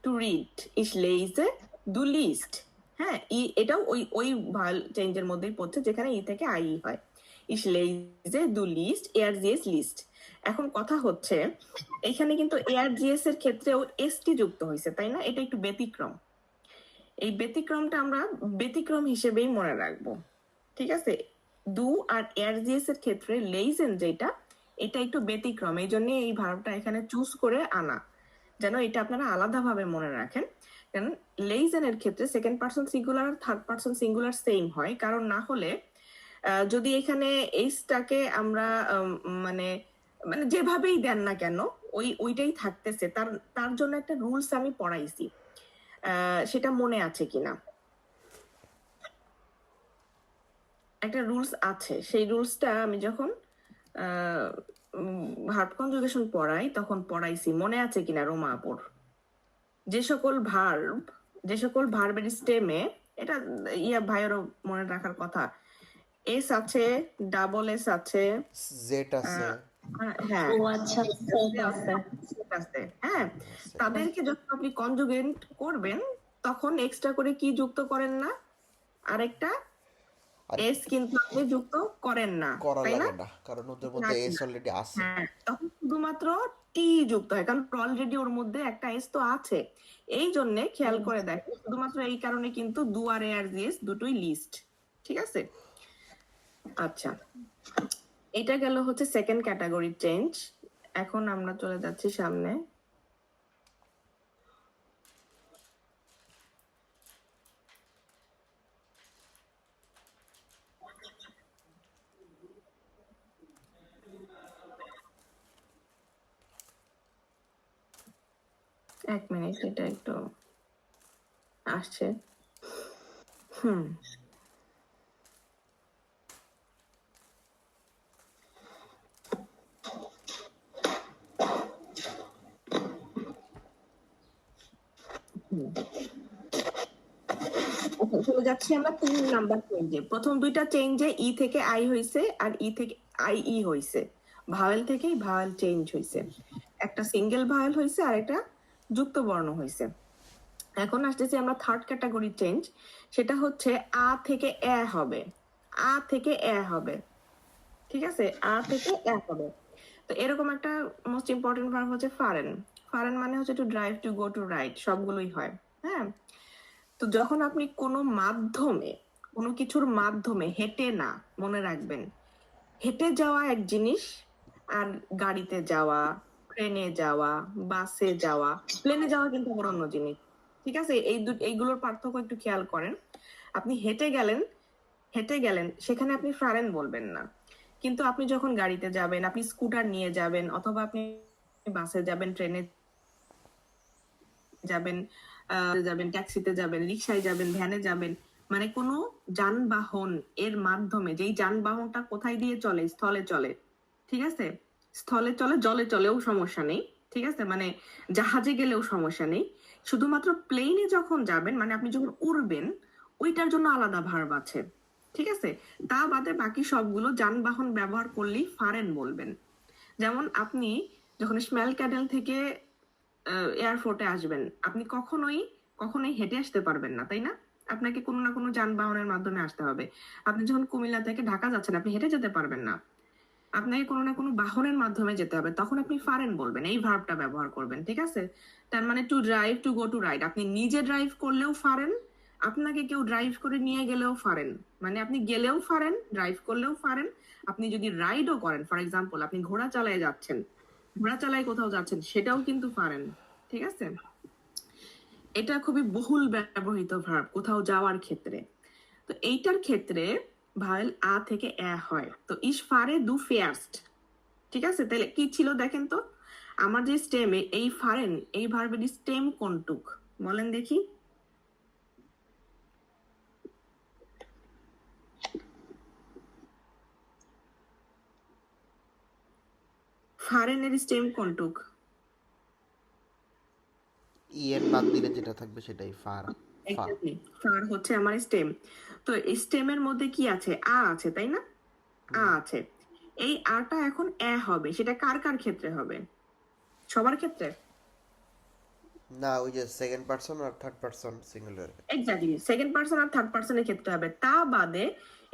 A: টু রিড, ইস লেইজে দু লিস্ট। হ্যাঁ, ই এটাও ওই ওই ভাওয়েল চেঞ্জের মধ্যেই পড়ছে, যেখানে ই থেকে আই হয়। ইস লেইজে দু লিস্ট, এআরজিএস লিস্ট। এখন কথা হচ্ছে এখানে কিন্তু এআরজিএস এর ক্ষেত্রেও এসটি যুক্ত হয়েছে, তাই না? এটা একটু ব্যতিক্রম। এই ব্যতিক্রমটা আমরা ব্যতিক্রম হিসেবেই মনে রাখবো, ঠিক আছে? দু আর এআরজিএস এর ক্ষেত্রে লেইজেন যেটা, এটা একটু ব্যতিক্রম, এই জন্য এই ভার্বটা এখানে চুজ করে আনা, যেন এটা আপনারা আলাদাভাবে মনে রাখেন। কারণ লেইজেনের ক্ষেত্রে সেকেন্ড পার্সন সিঙ্গুলার আর থার্ড পার্সন সিঙ্গুলার সেম হয়, কারণ না হলে যদি এখানে এইসটাকে আমরা মানে মানে যেভাবেই দেন না কেন ওইটাই থাকতেছে, তার তার জন্য একটা রুলস আমি পড়াইছি, সেটা মনে আছে কিনা। একটা রুলস আছে, সেই রুলসটা আমি যখন ভার্ব কনজুগেশন পড়াই তখন পড়াইছি, মনে আছে কিনা রোমা আপুর? যে সকল ভার্বের স্টেমে, এটা ভাইয়েরও মনে রাখার কথা, এস আছে, ডাবল এস আছে,
B: জেট আছে,
A: হ্যাঁ
C: ও আচ্ছা, ঠিক আছে।
A: set আছে, হ্যাঁ, তাদেরকে যখন আপনি কনজুগেট করবেন তখন এক্সট্রা করে কি যুক্ত করেন না, আরেকটা
B: আর
A: এস কিন্তু আপনি যুক্ত করেন না,
B: করা
A: তাই না?
B: লাগে না, কারণ ওদের মধ্যে
A: না,
B: এস অলরেডি আছে।
A: হ্যাঁ, তখন শুধুমাত্র টি যুক্ত হয়, কারণ অলরেডি ওর মধ্যে একটা এস তো আছে। এই জন্য খেয়াল করে দেখো, শুধুমাত্র এই কারণে কিন্তু ডু আর এ আর জিএস দুটোই লিস্ট, ঠিক আছে? আচ্ছা, এটা গেল হচ্ছে সেকেন্ড ক্যাটাগরি চেঞ্জ। এখন আমরা চলে যাচ্ছি সামনে। এক মিনিট, এটা একটু আসছে। হুম, চলে যাচ্ছি আমরা 3 নাম্বার চেঞ্জে। প্রথম দুইটা চেঞ্জে ই থেকে আই হইছে আর ই থেকে আই ই হইছে, ভাওয়েল থেকেই ভাওয়েল চেঞ্জ হইছে, একটা সিঙ্গেল ভাওয়েল হইছে আর একটা যুক্ত বর্ণ হইছে। এখন আসতেছি আমরা থার্ড ক্যাটাগরি চেঞ্জ, সেটা হচ্ছে আ থেকে এ হবে, আ থেকে এ হবে, ঠিক আছে? আ থেকে এ হবে। তো এরকম একটা মোস্ট ইম্পর্টেন্ট ভার্ব হচ্ছে ফারেন। ফারেন মানে হচ্ছে to drive, to go, to ride, সবগুলোই হয়, হ্যাঁ। তো যখন আপনি কোনো কিছুর মাধ্যমে হেঁটে না, মনে রাখবেন, হেঁটে যাওয়া এক জিনিস আর গাড়িতে যাওয়া, ট্রেনে যাওয়া, বাসে যাওয়া, প্লেনে যাওয়া কিন্তু আবার অন্য জিনিস, ঠিক আছে? এইগুলোর পার্থক্য একটু খেয়াল করেন। আপনি হেঁটে গেলেন সেখানে আপনি ফারেন বলবেন না, কিন্তু আপনি যখন গাড়িতে যাবেন, আপনি স্কুটার নিয়ে যাবেন, অথবা আপনি বাসে যাবেন, ট্রেনে যাবেন, ট্যাক্সিতে যাবেন, রিক্সায় যাবেন, ভ্যানে যাবেন, মানে কোনো যানবাহন এর মাধ্যমে, যেই যানবাহনটা কোথায় দিয়ে চলে, স্থলে চলে, ঠিক আছে? স্থলে চলে, জলে চলেও সমস্যা নেই, ঠিক আছে? মানে জাহাজে গেলেও সমস্যা নেই, শুধুমাত্র প্লেনে যখন যাবেন, মানে আপনি যখন উড়বেন, ওইটার জন্য আলাদা ভার্ব আছে, ঠিক আছে? তা বাদে বাকি সবগুলো যানবাহন ব্যবহার করলেই ফারেন বলবেন। যেমন আপনি যখন স্মেল ক্যাডেল থেকে এয়ারপোর্টে আসবেন, আপনি কখনোই হেঁটে আসতে পারবেন না, তাই না? আপনাকে কোনো না কোনো যানবাহনের মাধ্যমে আসতে হবে। আপনি যখন কুমিল্লা থেকে ঢাকা যাচ্ছেন, আপনি হেঁটে যেতে পারবেন না, আপনাকে কোনো না কোনো বাহনের মাধ্যমে যেতে হবে, তখন আপনি ফারেন বলবেন, এই ভার্বটা ব্যবহার করবেন, ঠিক আছে? তার মানে to drive, to go, to ride, আপনি নিজে ড্রাইভ করলেও ফারেন, আপনাকে কেউ ড্রাইভ করে নিয়ে গেলেও ফারেন, মানে আপনি গেলেও ফারেন, ড্রাইভ করলেও ফারেন। আপনি যদি রাইডও করেন, ফর এক্সাম্পল আপনি ঘোড়া চালায় যাচ্ছেন, ঘোড়া চালায় কোথাও যাচ্ছেন, সেটাও কিন্তু ফারেন, ঠিক আছে? এটা খুবই বহুল ব্যবহৃত ভার্ব কোথাও যাওয়ার ক্ষেত্রে। তো এইটার ক্ষেত্রে ভাওয়েল আ থেকে এ হয়, তো ইস ফারে দু ফেয়ার্স্ট, ঠিক আছে? তাহলে কি ছিল দেখেন তো, আমার যে স্টেমে এই ফারেন, এই ভার্বের স্টেম কোনটুক বলেন দেখি? ফারেনের স্টেম কোনটুক?
B: ই এর বাদ দিলে যেটা থাকবে সেটাই ফা।
A: এক্স্যাক্টলি, ফার হচ্ছে আমার স্টেম। তো স্টেমের মধ্যে কি আছে? আ আছে, তাই না? আ আছে। এই আটা এখন এ হবে, সেটা কার কার ক্ষেত্রে হবে? সবার ক্ষেত্রে?
B: না, ওই যে সেকেন্ড পারসন আর third person singular.
A: Exactly, second person আর থার্ড পার্সনের ক্ষেত্রে হবে। তা বাদে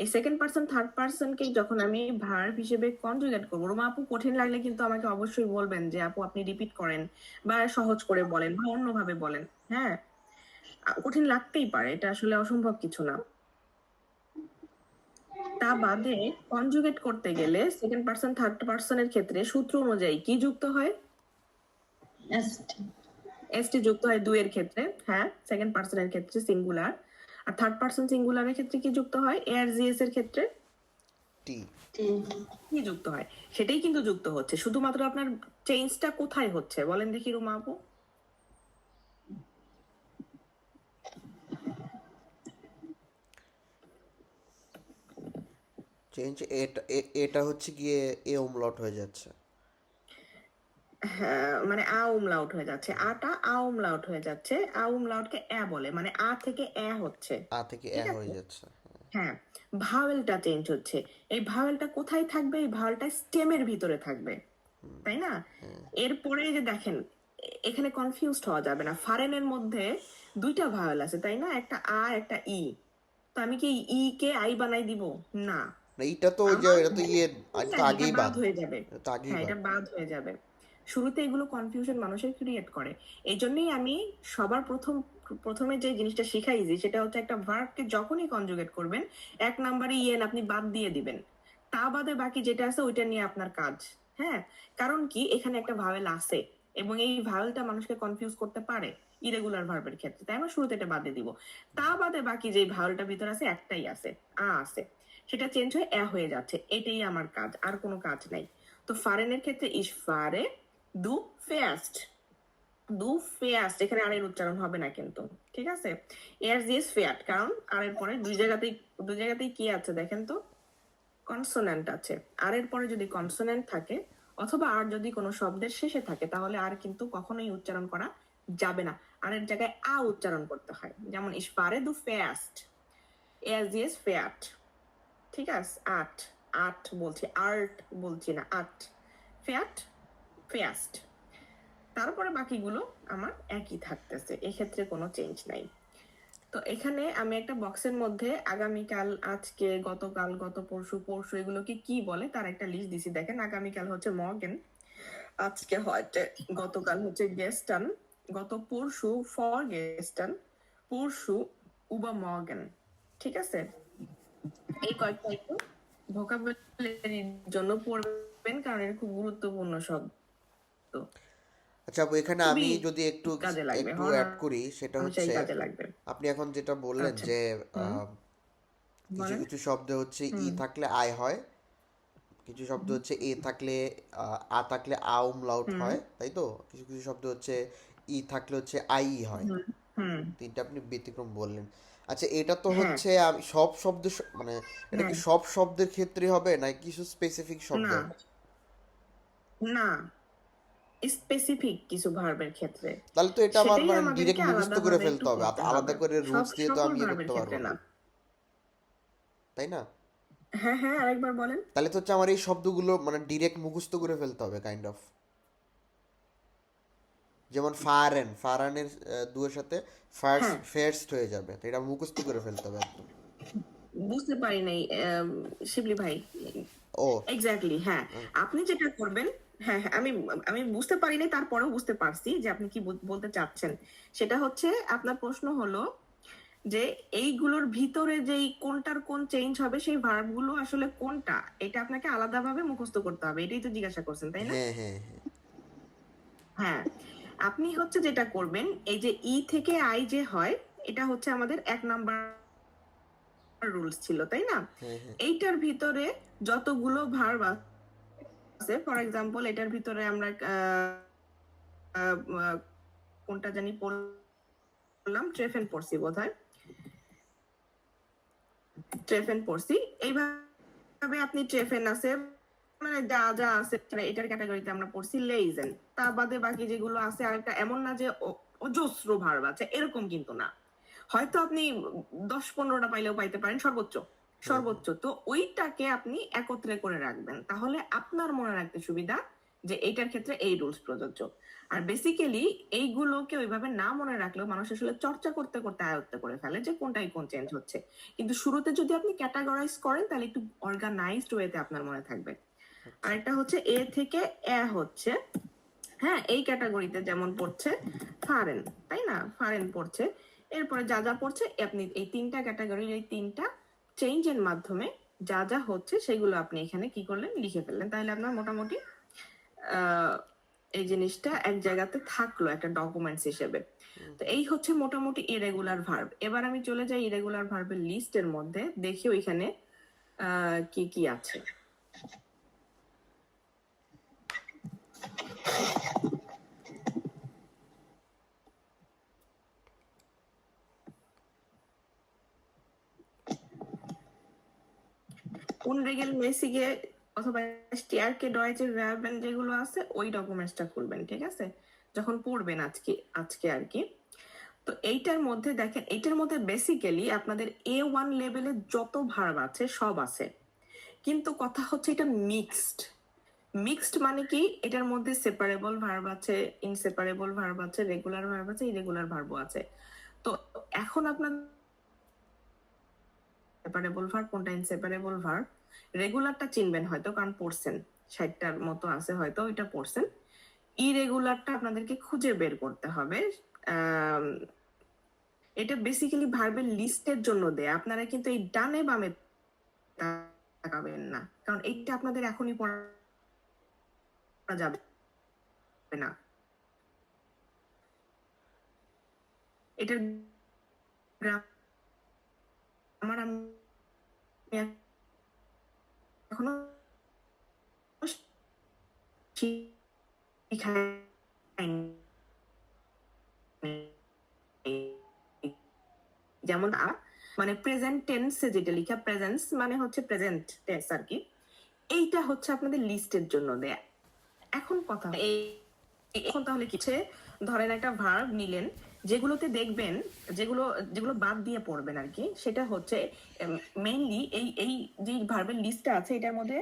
A: এই সেকেন্ড পার্সন থার্ড পার্সনকে যখন আমি ভার্ব হিসেবে কনজুগেট করবো, রোমা আপু কঠিন লাগলে কিন্তু আমাকে অবশ্যই বলবেন যে আপু আপনি রিপিট করেন বা সহজ করে বলেন বা অন্যভাবে বলেন, হ্যাঁ? কঠিন লাগতেই পারে, এটা আসলে অসম্ভব কিছু না। তা বাদে কনজুগেট করতে গেলে সেকেন্ড পার্সন থার্ড পার্সনের ক্ষেত্রে সূত্র অনুযায়ী কি যুক্ত হয়?
C: এসটি।
A: এসটি যুক্ত হয় দুইয়ের ক্ষেত্রে, হ্যাঁ, সেকেন্ড পার্সনের ক্ষেত্রে সিঙ্গুলার। আর থার্ড পার্সন সিঙ্গুলারের ক্ষেত্রে কি যুক্ত হয়? এআরজিএস এর ক্ষেত্রে
B: টি।
C: টি।
A: কি যুক্ত হয়? সেটাই কিন্তু যুক্ত হচ্ছে, শুধুমাত্র আপনার চেঞ্জটা কোথায় হচ্ছে বলেন দেখি রুমা আপু।
B: চেঞ্জ এটা হচ্ছে গিয়ে এ umlaut হয়ে যাচ্ছে।
A: হ্যাঁ, মানে আ umlaut হয়ে যাচ্ছে, আটা আ umlaut হয়ে যাচ্ছে, আ umlaut কে এ বলে, মানে আ থেকে এ হচ্ছে।
B: আ থেকে এ
A: ঠিক
B: হয়ে
A: আছে,
B: যাচ্ছে।
A: হ্যাঁ। ভাওয়েলটা চেঞ্জ হচ্ছে, এই ভাওয়েলটা কোথায় থাকবে? এই ভাওয়েলটা স্টেমের ভিতরে থাকবে, তাই না? এরপরে যে দেখেন, এখানে কনফিউজড হওয়া যাবে না, ফারেনের মধ্যে দুইটা ভাওয়েল আছে, তাই না? একটা আ, একটা ই। তো আমি কি ই কে আই বানাই দিব? না,
B: না এটা তো ওই যে
A: আমার
B: এটা তো ইয়ে এটা তো
A: এটা
B: আগেই
A: বাদ
B: বাদ,
A: হয়ে যাবে।
B: এটা তো আগেই
A: হ্যাঁ,
B: বাদ।
A: এটা বাদ হয়ে যাবে। শুরুতে এগুলো কনফিউশন মানুষের ক্রিয়েট করে। এই জন্যই আমি সবার প্রথমে যে জিনিসটা শিখাইছি সেটা হচ্ছে একটা ভার্বকে যখনই কনজুগেট করবেন, এক নাম্বারে ইয়েন আপনি বাদ দিয়ে দিবেন, তা বাদে বাকি যেটা আছে ওইটা নিয়ে আপনার কাজ। হ্যাঁ, কারণ কি এখানে একটা ভাওয়েল আছে এবং এই ভাওয়েলটা মানুষকে কনফিউজ করতে পারে ইরেগুলার ভার্বের ক্ষেত্রে, তাই আমরা শুরুতে এটা বাদ দিয়ে দিব। তা বাদে বাকি যে ভাওয়েলটা ভিতরে আছে একটাই আছে, আ আছে, সেটা চেঞ্জ হয়ে এ হয়ে যাচ্ছে, এটাই আমার কাজ, আর কোনো কাজ নাই। তো ফারেনের ক্ষেত্রে ইস ফারে দু ফেয়াস্ট, দু ফেয়াস্ট, এখানে আর এর উচ্চারণ হবে না কিন্তু, ঠিক আছে? এর জিএস ফেয়াট, কারণ আর এর পরে দুই জায়গাতেই কি আছে দেখেন তো, কনসোন্যান্ট আছে। আর এর পরে যদি কনসোন্যান্ট থাকে অথবা আর যদি কোনো শব্দের শেষে থাকে তাহলে আর কিন্তু কখনোই উচ্চারণ করা যাবে না, আর এর জায়গায় আ উচ্চারণ করতে হয়। যেমন ইস ফারে দু ফেয়াস্ট, এর জিএস ফেয়াট, ঠিক আছে? আট, আট বলছি, আর্ট বলছি না, আট, ফ্যাট, ফ্যাস্ট। তারপরে বাকিগুলো আমার একই থাকতেছে, এক্ষেত্রে কোনো চেঞ্জ নাই। তো এখানে আমি একটা বক্সের মধ্যে আগামীকাল, আজকে, গতকাল, গত পরশু, পরশু এগুলোকে কি বলে তার একটা লিস্ট দিছি। দেখেন, আগামীকাল হচ্ছে মর্গেন, আজকে হয়তো, গতকাল হচ্ছে গেস্টান, গত পরশু ফর গেস্টান, পরশু উবা মর্গেন, ঠিক আছে? এই কয়েকটা একটু ভোকাবুলারির জন্য পড়বেন, কারণ এটা খুব গুরুত্বপূর্ণ শব্দ,
B: আচ্ছা আপু এখানে আমি
A: খুবই
B: যদি একটু
A: কাজে লাগবে,
B: একটু
A: হর
B: অ্যাড করি সেটা
A: হামেশাই
B: হচ্ছে
A: কাজে লাগবে।
B: আপনি এখন যেটা বললেন
A: আচ্ছা,
B: যে
A: হুম,
B: কিছু
A: বলেন।
B: কিছু শব্দ হচ্ছে ই
A: হুম,
B: থাকলে আয় হয়, কিছু শব্দ হচ্ছে এ থাকলে আ থাকলে আ umlaut
A: হুম,
B: হয়, তাই তো? কিছু কিছু শব্দ হচ্ছে ই থাকলে হচ্ছে আই হয়।
A: হুম, হুম,
B: তিনটা আপনি ব্যতিক্রম বললেন। আচ্ছা এটা তো
A: হ্যাঁ,
B: হচ্ছে আমি সব শব্দ মানে এটা কি
A: হ্যাঁ,
B: সব শব্দের ক্ষেত্রে হবে না কিছু স্পেসিফিক
A: না,
B: শব্দের?
A: না, স্পেসিফিক কিছু ভার্বের ক্ষেত্রে,
B: তাহলে তো এটা আমার
A: সেটাই
B: মানে ডিরেক্ট
A: আমাদেরকে
B: মুখস্থ করে
A: আলাদাভাবে একটু
B: ফেলতে হবে,
A: পড়তে
B: আলাদা
A: হবে।
B: করে
A: সব
B: রুলস দিয়ে তো
A: সকল
B: আমি ইয়ে
A: ভার্বের
B: করতে পারবো
A: ক্ষেত্রে
B: না,
A: না।
B: তাই না?
A: হ্যাঁ, হ্যাঁ, আরেকবার বলেন।
B: তাহলে তো হচ্ছে আমার এই শব্দগুলো মানে ডিরেক্ট মুখস্থ করে ফেলতে হবে কাইন্ড অফ। যেমন ফারানের দুয়ের সাথে ফার্স্ট
A: হ্যাঁ,
B: ফার্স্ট হয়ে যাবে, তো এটা মুখস্থ করে ফেলতে হবে একদম।
A: বুঝতে পারি নাই শিবলি ভাই।
B: ও
A: এক্স্যাক্টলি, হ্যাঁ। আপনি যেটা করবেন, হ্যাঁ, হ্যাঁ, আমি আমি বুঝতে পারিনি, তারপরেও বুঝতে পারছি যে আপনি কি বলতে চাচ্ছেন। সেটা হচ্ছে, আপনার প্রশ্ন হলো যে এইগুলোর ভিতরে যেই কোনটার কোন চেঞ্জ হবে, সেই ভার্বগুলো আসলে কোনটা, এটা আপনাকে আলাদাভাবে মুখস্থ করতে হবে, এটাই তো জিজ্ঞাসা করছেন, তাই না?
B: হ্যাঁ হ্যাঁ হ্যাঁ
A: হ্যাঁ, আপনি হচ্ছে যেটা করবেন, এই যে ই থেকে আই যে হয়, এটা হচ্ছে আমাদের 1 নাম্বার রুলস ছিল, তাই না?
B: হ্যাঁ হ্যাঁ
A: এইটার ভিতরে যতগুলো ভার্ব আছে, ফর এক্সাম্পল এটার ভিতরে আমরা কোনটা জানি পড়লাম, ট্রেফেন পড়ছি বোধহয়, ট্রেফেন পড়ছি। এইভাবে আপনি ট্রেফেন আছে, মানে যা যা আছে এটার ক্যাটাগরিতে আমরা পড়ছি লেইজেন, তা বাদে বাকি যেগুলো আছে, আর একটা এমন না যে অজস্র ভার্ব আছে, এরকম কিন্তু না। হয়তো আপনি 10-15টা পাইলেও পাইতে পারেন, সর্বোচ্চ
B: হ্যাঁ হ্যাঁ।
A: সর্বোচ্চ। তো ওইটাকে আপনি একত্রে করে রাখবেন, তাহলে আপনার মনে রাখতে সুবিধা যে এইটার ক্ষেত্রে এই রুলস প্রযোজ্য। আর বেসিক্যালি এইগুলোকে ওইভাবে না মনে রাখলেও মানুষ আসলে চর্চা করতে করতে আয়ত্ত করে ফেলে যে কোনটাই কোন চেঞ্জ হচ্ছে। কিন্তু শুরুতে যদি আপনি ক্যাটাগরাইজ করেন তাহলে একটু অর্গানাইজড ওয়েতে আপনার মনে থাকবে। আর একটা হচ্ছে এ থেকে এ হচ্ছে, হ্যাঁ, এই ক্যাটাগরিতে যেমন পড়ছে ফারেন, তাই না? ফারেন পড়ছে, এরপরে যা যা পড়ছে আপনি এই তিনটা ক্যাটাগরির এই তিনটা চেঞ্জের মাধ্যমে যা যা হচ্ছে সেগুলো আপনি এখানে কি করলেন, লিখে ফেললেন, তাহলে আপনার মোটামুটি এই জিনিসটা এক জায়গাতে থাকলো একটা ডকুমেন্টস হিসেবে। তো এই হচ্ছে মোটামুটি ইরেগুলার ভার্ব। এবার আমি চলে যাই ইরেগুলার ভার্বের লিস্টের মধ্যে, দেখি ওইখানে কি কি আছে। unregelmäßige অথবা স্টিয়ারকে ডয়েচে ভার্বেন যেগুলো আছে ওই ডকুমেন্টসটা খুলবেন, ঠিক আছে, যখন পড়বেন আজকে আজকে আর কি। তো এইটার মধ্যে দেখেন, এইটার মধ্যে বেসিক্যালি আপনাদের A1 লেভেলে যত ভার্ব আছে সব আছে, কিন্তু কথা হচ্ছে এটা মিক্সড। মিক্সড মানে কি, এটার মধ্যে সেপারেবল ভার্ব আছে, ইনসেপারেবল ভার্ব আছে, রেগুলার ভার্ব আছে, ইরেগুলার ভার্বও আছে। তো এখন আপনার সেপারেবল ভার্ব কোনটা, ইনসেপারেবল ভার্ব, রেগুলারটা চিনবেন হয়তো, কারণ পড়ছেন 60টার মতো আছে হয়তো, ওইটা পড়ছেন। ইরেগুলারটা আপনাদেরকে খুঁজে বের করতে হবে। এটা বেসিক্যালি ভার্বের লিস্টের জন্য দেয়, আপনারা কিন্তু এই ডানে বামে তাকাবেন না, কারণ এইটা আপনাদের এখনই পড়া যাবে না। এটার গ্রামার আমি এখনো যেমন মানে প্রেজেন্ট টেন্সে যেটা লিখা, প্রেজেন্স মানে হচ্ছে প্রেজেন্ট টেন্স আর কি, এইটা হচ্ছে আপনাদের লিস্টের জন্য দেয়া। এখন কথা এই এখন তাহলে কিছু ধরেন একটা ভার্ব নিলেন, যেগুলোতে দেখবেন, যেগুলো যেগুলো বাদ দিয়ে পড়বেন আর কি, সেটা হচ্ছে মেইনলি এই এই যে ভার্বের লিস্টটা আছে এটার মধ্যে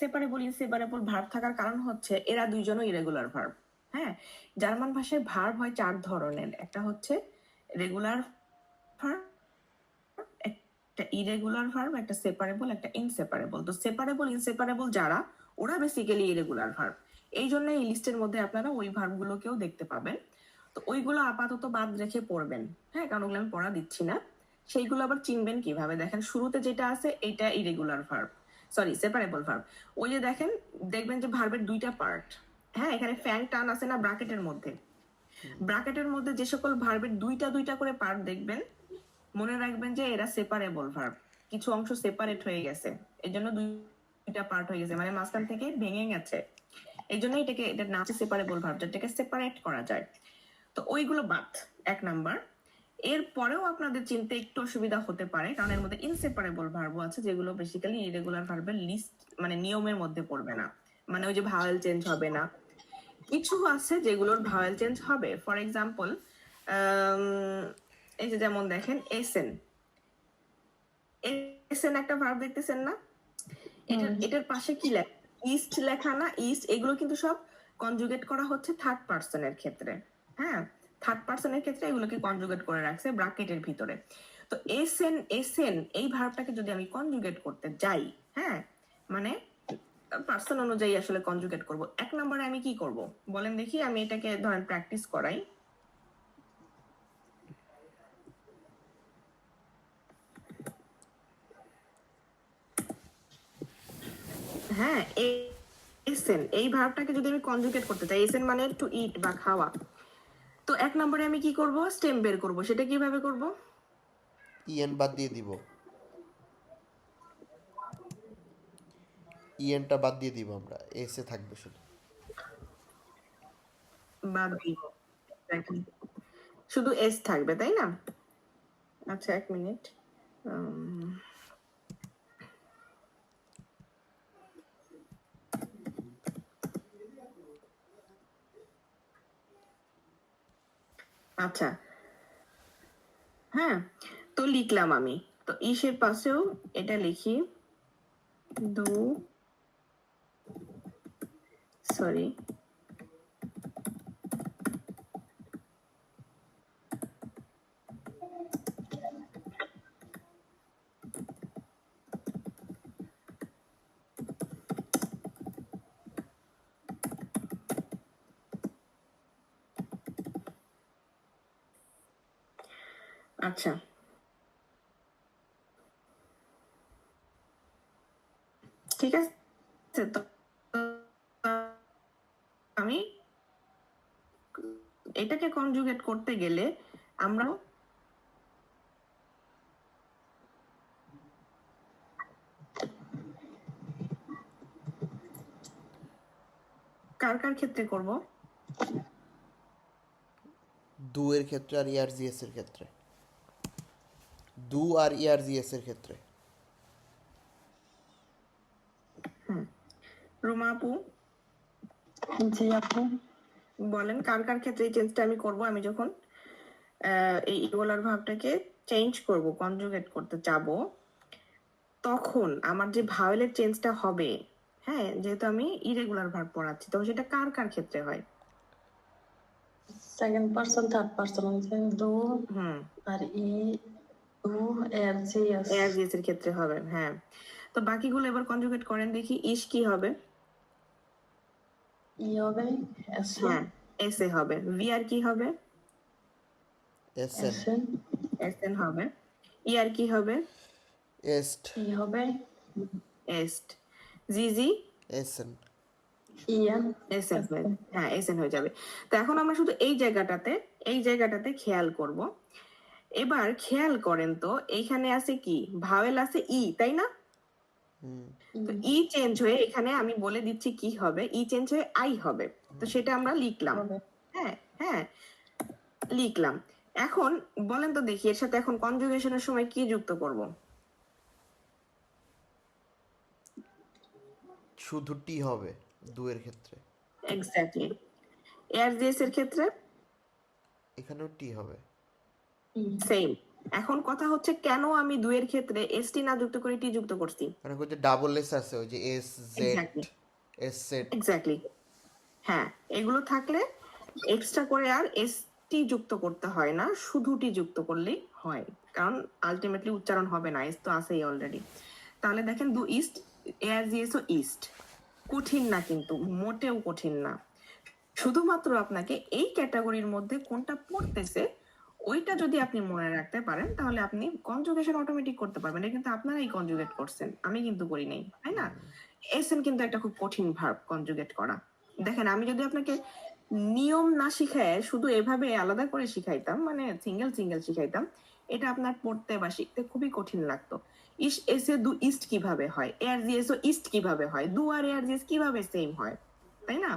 A: সেপারেবল ইনসেপারেবল ভার্ব থাকার কারণ হচ্ছে এরা দুইজনও ইরেগুলার ভার্ব। হ্যাঁ, জার্মান ভাষায় ভার্ব হয় 4 ধরনের, একটা হচ্ছে রেগুলার ভার্ব, একটা ইরেগুলার ভার্ব, একটা সেপারেবল, একটা ইনসেপারেবল। তো সেপারেবল ইনসেপারেবল যারা, ওরা বেসিক্যালি ইরেগুলার ভার্ব। এই জন্য এই লিস্টের মধ্যে আপনারা ওই ভার্বগুলোকেও দেখতে পাবেন। তো ওইগুলো আপাতত বাদ রেখে পড়বেন, হ্যাঁ, কারণ ওগুলো আমি পড়া দিচ্ছি না। সেইগুলো আবার চিনবেন কিভাবে, দেখেন শুরুতে যেটা আছে এটা irregular verb, sorry separable verb. ওই যে দেখেন, দেখবেন যে ভার্বের দুইটা পার্ট, হ্যাঁ, এখানে ফ্যাং টান আছে না ব্র্যাকেটের মধ্যে, ব্র্যাকেটের মধ্যে যে সকল ভার্বের দুইটা দুইটা করে পার্ট দেখবেন, মনে রাখবেন যে এরা সেপারেবল ভার্ব, কিছু অংশ সেপারেট হয়ে গেছে, এই জন্য দুইটা পার্ট হয়ে গেছে, মানে মাঝখান থেকে ভেঙে গেছে, এই জন্য এটাকে, এটার নাম সেপারেবল ভার্ব, যেটাকে সেপারেট করা যায়। তো ওইগুলো বাদ, 1 নাম্বার। এর পরেও আপনাদের চিনতে একটু অসুবিধা হতে পারে, কারণ এর মধ্যে ইনসেপারেবল ভার্বও আছে, যেগুলো বেসিক্যালি ইরেগুলার ভার্বের লিস্ট মানে নিয়মের মধ্যে পড়বে না, মানে ওই যে ভাওয়েল চেঞ্জ হবে না। কিছু আছে যেগুলোর ভাওয়েল চেঞ্জ হবে, ফর এক্সাম্পল এই যে যেমন দেখেন এসেন, এসেন একটা ভার্ব দেখতেছেন না, এটার পাশে কি লেখা, ইস্ট লেখা না, ইস্ট, এগুলো কিন্তু সব কনজুগেট করা হচ্ছে থার্ড পার্সনের ক্ষেত্রে। হ্যাঁ, থার্ড পার্সনের ক্ষেত্রে এগুলোকে কনজুগেট করে রাখছে ব্র্যাকেটের ভিতরে। তো এসেন, এসেন এই ভার্বটাকে যদি আমি কনজুগেট করতে যাই, হ্যাঁ, মানে পার্সন অনুযায়ী আসলে কনজুগেট করব, 1 নম্বরে আমি কি করব বলেন দেখি, আমি এটাকে ধরেন প্র্যাকটিস করাই। হ্যাঁ, এসেন এই ভার্বটাকে যদি আমি কনজুগেট করতে চাই, এসেন মানে টু ইট বা খাওয়া, তো 1 নম্বরে আমি কি করব, স্টেম বের করব। সেটা কিভাবে করব,
B: ইএন বাদ দিয়ে দিব, ইএনটা বাদ দিয়ে দিব, আমরা এসে থাকবে শুধু।
A: বাদ দিব, দেখেন শুধু এস থাকবে, তাই না? আচ্ছা 1 মিনিট, আচ্ছা, হ্যাঁ, তো লিখলাম আমি, তো ইসের পাশেও এটা লিখি, দু, সরি, আচ্ছা, ঠিক আছে। তো আমি এটাকে কনজুগেট করতে গেলে আমরা কার কার ক্ষেত্রে করব?
B: ডু এর ক্ষেত্রে আর ইআরজিএস এর ক্ষেত্রে। ডু আর ইআরজিএস এর ক্ষেত্রে।
A: রুমা আপু
C: জি আপু।
A: বলেন কার কার ক্ষেত্রে এই চেঞ্জটা আমি করব? আমি যখন এই ইরেগুলার ভার্বটাকে চেঞ্জ করব, কনজুগেট করতে চাবো, তখন আমার যে ভাওয়েলের চেঞ্জটা হবে, হ্যাঁ, যেহেতু আমি ইরেগুলার ভার্ব পড়াচ্ছি, তখন সেটা কার কার ক্ষেত্রে হয়?
C: সেকেন্ড পার্সন থার্ড পার্সন হচ্ছে দো
A: হুম,
C: আর ই উ এর জি এস।
A: এআরজিএস এর ক্ষেত্রে হবে, হ্যাঁ। তো বাকিগুলো এবার কনজুগেট করেন দেখি। ইস কি হবে?
C: ই হবে এস
A: হ্যাঁ, এস এ হবে। ভি আর কি হবে?
B: SN.
C: S N.
A: S N হবে। ই আর কি হবে?
B: এস্ট।
C: ই হবে
A: est. G G
B: SN.
C: EN.
A: S N হয়ে, হ্যাঁ এস এন হয়ে যাবে। তো এখন আমরা শুধু এই জায়গাটাতে খেয়াল করব। এবার খেয়াল করেন তো, এইখানে আছে কি? ভাওয়েল আছে ই, তাই না? তো ই চেঞ্জ হয়ে এখানে আমি বলে দিচ্ছি কি হবে, ই চেঞ্জ হয়ে আই হবে। তো সেটা আমরা লিখলাম,
C: হবে
A: হ্যাঁ হ্যাঁ লিখলাম। এখন বলেন তো দেখি, এর সাথে এখন কনজুগেশনের সময় কি যুক্ত করব?
B: শুধু টি হবে ডু এর ক্ষেত্রে।
A: এক্স্যাক্টলি। এআরজিএস এর ক্ষেত্রে
B: এখানেও টি হবে।
A: সেম। এখন কথা হচ্ছে কেন আমি দুইয়ের ক্ষেত্রে এসটি না যুক্ত করে টি যুক্ত করছি?
B: মানে ওই যে ডাবল এস আছে, ওই যে S Z,
A: exactly
B: S set.
A: Exactly হ্যাঁ, এগুলো থাকলে এক্সট্রা করে আর এসটি যুক্ত করতে হয় না, শুধু টি যুক্ত করলেই হয়। কারণ আলটিমেটলি উচ্চারণ হবে না, এস তো আছেই অলরেডি। তাহলে দেখেন দু ইস্ট, এআরজিএস ও ইস্ট। কঠিন না কিন্তু, মোটেও কঠিন না। শুধুমাত্র আপনাকে এই ক্যাটাগরির মধ্যে কোনটা পড়তেছে ওইটা যদি আপনি মনে রাখতে পারেন, তাহলে আপনি কনজুগেশন অটোমেটিক করতে পারবেন। এটা কিন্তু আপনারাই কনজুগেট করছেন, আমি কিন্তু করি নাই, তাই না? এসএন কিন্তু একটা খুব কঠিন ভার্ব কনজুগেট করা। দেখেন, আমি যদি আপনাকে নিয়ম না শিখায় শুধু এভাবে আলাদা করে শিখাইতাম, মানে সিঙ্গেল সিঙ্গেল শিখাইতাম, এটা আপনার পড়তে বা শিখতে খুবই কঠিন লাগতো। ইস এসে দু ইস্ট কিভাবে হয়, এআরজিএস ও ইস্ট কিভাবে হয়, দু আর এআরজিএস কিভাবে সেম হয়, তাই না?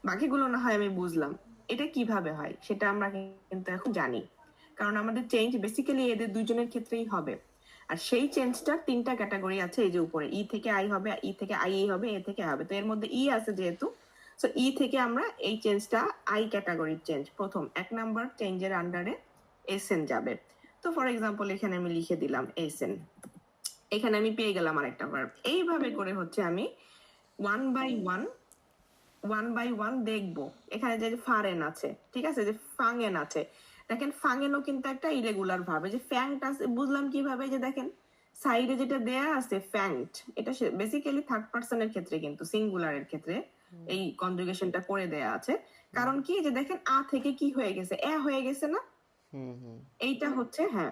A: বাকিগুলো না হয় আমি বুঝলাম, এটা কিভাবে হয় সেটা আমরা কিন্তু এখন জানি। কারণ আমাদের চেঞ্জ বেসিক্যালি এদের দুইজনের ক্ষেত্রেই হবে। আর সেই চেঞ্জটার তিনটা ক্যাটাগরি আছে, এই যে উপরে ই থেকে আই হবে, ই থেকে আই হবে, এ থেকে হবে। তো এর মধ্যে ই আছে যেহেতু, সো ই থেকে আমরা এই চেঞ্জটা আই ক্যাটাগরির চেঞ্জ, প্রথম 1 নাম্বার চেঞ্জের আন্ডারে এসএন যাবে। তো ফর এক্সাম্পল এখানে আমি লিখে দিলাম এসএন, এখানে আমি পেয়ে গেলাম আরেকটা ভার্ব। এইভাবে করে হচ্ছে আমি ওয়ান বাই ওয়ান দেখবো। এখানে যে ফারেন আছে, ঠিক আছে, যে ফাঙ্গেন আছে, দেখেন ফাঙ্গেনও কিন্তু একটা ইরেগুলার ভার্ব। যে ফ্যাংট আছে বুঝলাম কিভাবে, যে দেখেন সাইডে যেটা দেয়া আছে ফ্যাংট, এটা বেসিক্যালি থার্ড পার্সনের ক্ষেত্রে, কিন্তু সিঙ্গুলারের ক্ষেত্রে এই কনজুগেশনটা করে দেয়া আছে। কারণ কি, যে দেখেন আ থেকে কি হয়ে গেছে, এ হয়ে গেছে না? এইটা হচ্ছে, হ্যাঁ,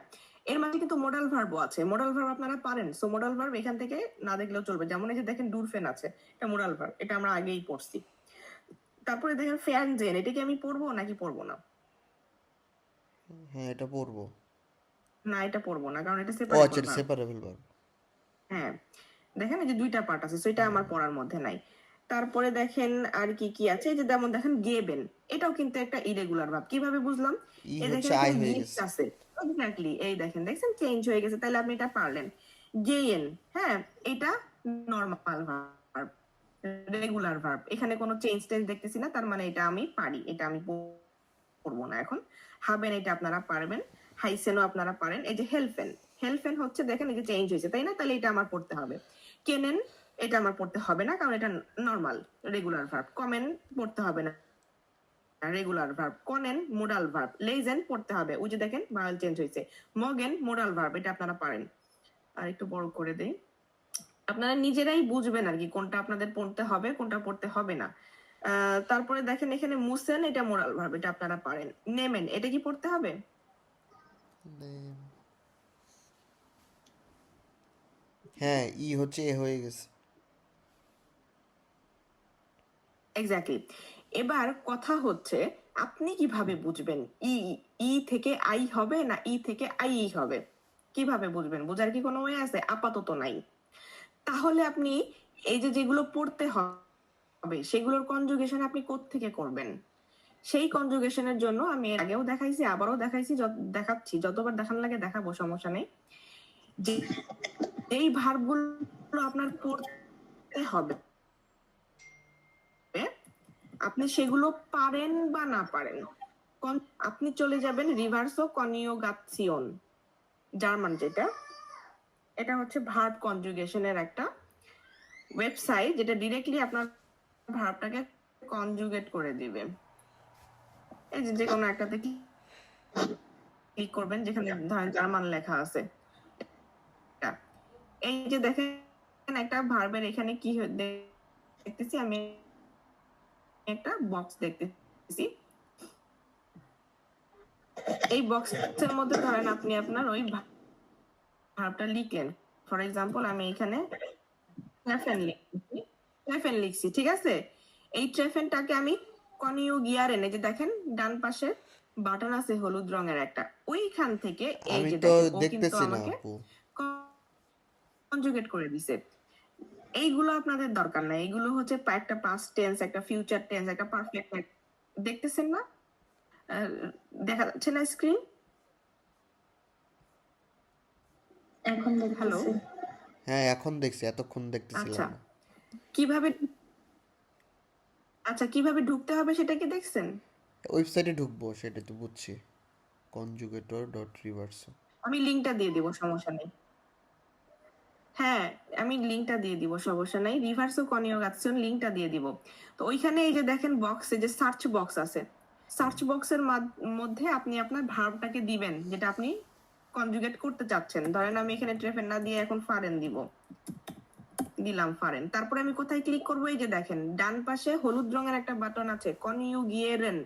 A: এর মাঝে কিন্তু মোডাল ভার্বও আছে। মোডাল ভার্ব আপনারা পারেন, সো মোডাল ভার্ব এখান থেকে না দেখলেও চলবে। যেমন এই যে দেখেন ডুরফেন আছে, এটা মোডাল ভার্ব, এটা আমরা আগেই পড়ছি। তারপরে দেখেন ফ্যানজেন, এটা কি আমি পড়বো নাকি পড়বো না?
B: হ্যাঁ, এটা পড়বো।
A: না, এটা পড়বো না, কারণ এটা
B: ও
A: সেপারেবল
B: আচ্ছা,
A: ভার্ব।
B: Separable verb.
A: হ্যাঁ, দেখেন এই যে দুইটা পার্ট আছে, সেটা আমার পড়ার মধ্যে নাই। তারপরে দেখেন আর কি কি আছে, এই যে যেমন দেখেন গেবেন, এটাও কিন্তু একটা ইরেগুলার ভার্ব। কিভাবে বুঝলাম?
B: ই
A: এই দেখেন
B: হচ্ছে আই
A: এখানে
B: হয়ে
A: গিফট
B: গেছে।
A: আছে, এক্স্যাক্টলি, এই দেখেন দেখছেন চেঞ্জ হয়ে গেছে, তাহলে আপনি এটা পারলেন। গেয়েন, হ্যাঁ, এটা নরমাল ভার্ব, রেগুলার ভার্ব, এখানে কোনো চেঞ্জ টেঞ্জ দেখতেছি না, তার মানে এটা আমি পারি, এটা আমি পড়বো না এখন। হাবেন, এটা আপনারা পারবেন। হাইসেনও আপনারা পারেন। এই যে হেলফেন, হেলফেন হচ্ছে দেখেন এই যে চেঞ্জ হয়েছে, তাই না? তাহলে এটা আমার পড়তে হবে। কেনেন, এটা আমার পড়তে হবে না, কারণ এটা নর্মাল রেগুলার ভার্ব। কমেন পড়তে হবে না, রেগুলার ভার্ব। কনেন মোডাল ভার্ব। লেজেন পড়তে হবে, ওই যে দেখেন ভাওয়েল চেঞ্জ হয়েছে। মগেন মোডাল ভার্ব, এটা আপনারা পারেন। আর একটু বড় করে দেই, আপনারা নিজেরাই বুঝবেন আর কি কোনটা আপনাদের পড়তে হবে, কোনটা পড়তে হবে না। তারপরে দেখেন এখানে মুসেন, এটা মোরাল ভার্ব, এটা আপনারা পারেন। নেমেন, এটা কি পড়তে হবে?
B: হ্যাঁ, ই হচ্ছে এ হয়ে গেছে।
A: এক্স্যাক্টলি। এবার কথা হচ্ছে আপনি কিভাবে বুঝবেন ই ই থেকে আই হবে না ই থেকে আই হবে? কিভাবে বুঝবেন? বোঝার কি কোনো ওয়ে আছে? আপাতত নাই। তাহলে আপনি এই যে যেগুলো পড়তে হবে সেগুলোর কনজুগেশন আপনি কোত্থেকে করবেন? সেই কনজুগেশনের জন্য আমি এর আগেও দেখাইছি, আবারও দেখাইছি, দেখাচ্ছি, যতবার দেখানো লাগে দেখাবো, সমস্যা নেই। যে এই ভার্বগুলো আপনার পড়তে হবে, আপনি সেগুলো পারেন বা না পারেন, আপনি চলে যাবেন রিভার্সো কনিওগাসিওন, জার্মান যেটা, এটা হচ্ছে ভার্ব কনজুগেশনের একটা ওয়েবসাইট যেটা ডিরেক্টলি আপনার ভার্বটাকে কনজুগেট করে দিবে। এই যে কোনো একটাতে ক্লিক করবেন যেখানে ধরেন জার্মান লেখা আছে। এই যে দেখেন একটা ভার্বের এখানে কি দেখতেছি আমি, একটা বক্স দেখতেছি। এই বক্সের মধ্যে ধরেন আপনি আপনার ওই ভার্বটা লিখলেন। ফর এক্সাম্পল আমি এখানে ট্রেফেন লিখছি, ঠিক আছে? এই ট্রেফেনটাকে আমি কনিউগিয়ারেন, এই যে দেখেন ডান পাশে বাটন আছে হলুদ রঙের একটা, ওইখান থেকে এই
B: আমি
A: যে
B: তো
A: দেখেন ও কিন্তু
B: দেখতেছি না
A: আমাকে
B: আপু।
A: কনজুগেট করে দিছে। এইগুলো আপনাদের দরকার নাই, এইগুলো হচ্ছে একটা পাস্ট টেন্স, একটা ফিউচার টেন্স, একটা পারফেক্ট। দেখতেছেন না? দেখা যাচ্ছে না স্ক্রিন?
C: এখন
A: হ্যালো,
C: দেখতেছি।
B: হ্যাঁ এখন দেখছি, এতক্ষণ দেখতেছিলাম
A: আচ্ছা,
B: না।
A: কিভাবে কিভাবে ঢুকতে হবে সেটা কি দেখছেন?
B: ওয়েবসাইটে ঢুকবো সেটা তো বুঝছি, কনজুগেটর ডট রিভার্স।
A: আমি লিঙ্কটা দিয়ে দিব, সমস্যা নেই। হ্যাঁ, আমি লিঙ্কটা দিয়ে দিব, সমস্যা নাই। রিভার্সো কনিওগাসিওন লিঙ্কটা দিয়ে দিব। তো ওইখানে এই যে দেখেন বক্সে যে সার্চ বক্স আছে, সার্চ বক্সের মধ্যে আপনি আপনার ভার্বটাকে দিবেন যেটা আপনি কনজুগেট করতে চাচ্ছেন। ধরেন আমি এখানে ট্রেফেন না দিয়ে এখন ফারেন দিব, দিলাম ফারেন। তারপরে আমি কোথায় ক্লিক করবো? এই যে দেখেন ডান পাশে হলুদ রঙের একটা বাটন আছে কনিউগিয়েরেন,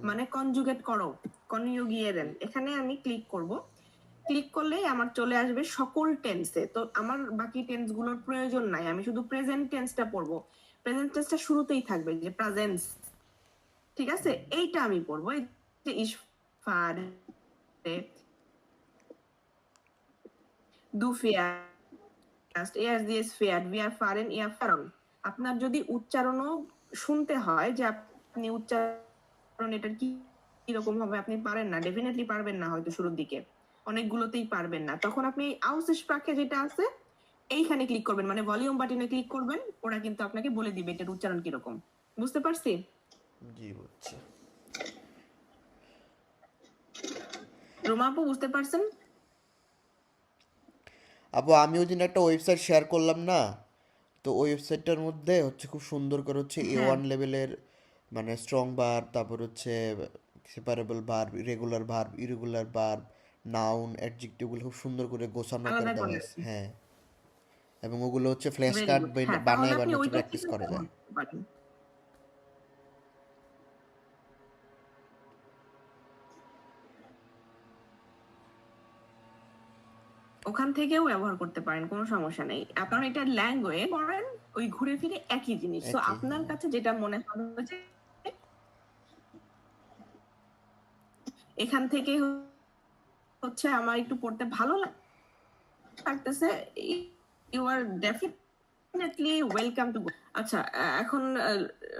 A: মানে কনজুগেট করো, কনিউগিয়েরেন, এখানে আমি ক্লিক করব। ক্লিক করলেই আমার চলে আসবে সকল টেন্সে। তো আমার বাকি টেন্স গুলোর প্রয়োজন নাই, আমি শুধু প্রেজেন্ট টেন্সটা পড়বো। প্রেজেন্ট টেন্সটা শুরুতেই থাকবে যে প্রেজেন্স, ঠিক আছে? এইটা আমি পড়বো। এই যে ইস ফারে দু ফেয়াস্ট এয়ার দিস ফেয়ার উই আর ফারেন ইয়া ফারন। আপনার যদি উচ্চারণও শুনতে হয় যে আপনি উচ্চারণ এটার কি কিরকম হবে আপনি পারেন না, ডেফিনেটলি পারবেন না, হয়তো শুরুর দিকে অনেকগুলোতেই পারবেন না, তখন আপনি আউসস্প্রাকে যেটা আছে এইখানে ক্লিক করবেন, মানে ভলিউম বাটনে ক্লিক করবেন, ওরা কিন্তু আপনাকে বলে দিবে এটার উচ্চারণ কিরকম। বুঝতে পারছি?
B: জি বুঝছি।
A: রোমা আপু বুঝতে পারছেন?
B: আপু আমি ওই দিন একটা ওয়েবসাইট শেয়ার করলাম না, তো ওই ওয়েবসাইটটার মধ্যে হচ্ছে খুব সুন্দর করে হচ্ছে এ
A: হ্যাঁ,
B: ওয়ান লেভেলের মানে স্ট্রং ভার্ব, তারপর হচ্ছে separable verb, irregular verb, irregular verb, noun, অ্যাডজেক্টিভগুলো খুব সুন্দর করে গোছানো করে
A: আলাদা
B: দেওয়া
A: করে
B: আছে। হ্যাঁ, এবং ওগুলো হচ্ছে ফ্ল্যাশ
A: ভেরি
B: কার্ড
A: গুড। হ্যাঁ, তাহলে
B: বানায়
A: আপনি
B: বানায় হচ্ছে
A: ওইটা
B: প্র্যাকটিস
A: থেকে
B: করা
A: ব্যবহার
B: যায়।
A: করতে পারেন। ওখান থেকেও ব্যবহার করতে পারেন, কোনো সমস্যা নেই। আপনার এটা ল্যাঙ্গুয়েজ পড়েন, ওই ঘুরে ফিরে একই জিনিস। তো
B: একই,
A: আপনার
B: হ্যাঁ।
A: কাছে যেটা মনে হবে যে এখান থেকে হচ্ছে আমার একটু পড়তে ভালো লাগতেছে, you are definitely welcome to. আচ্ছা, এখন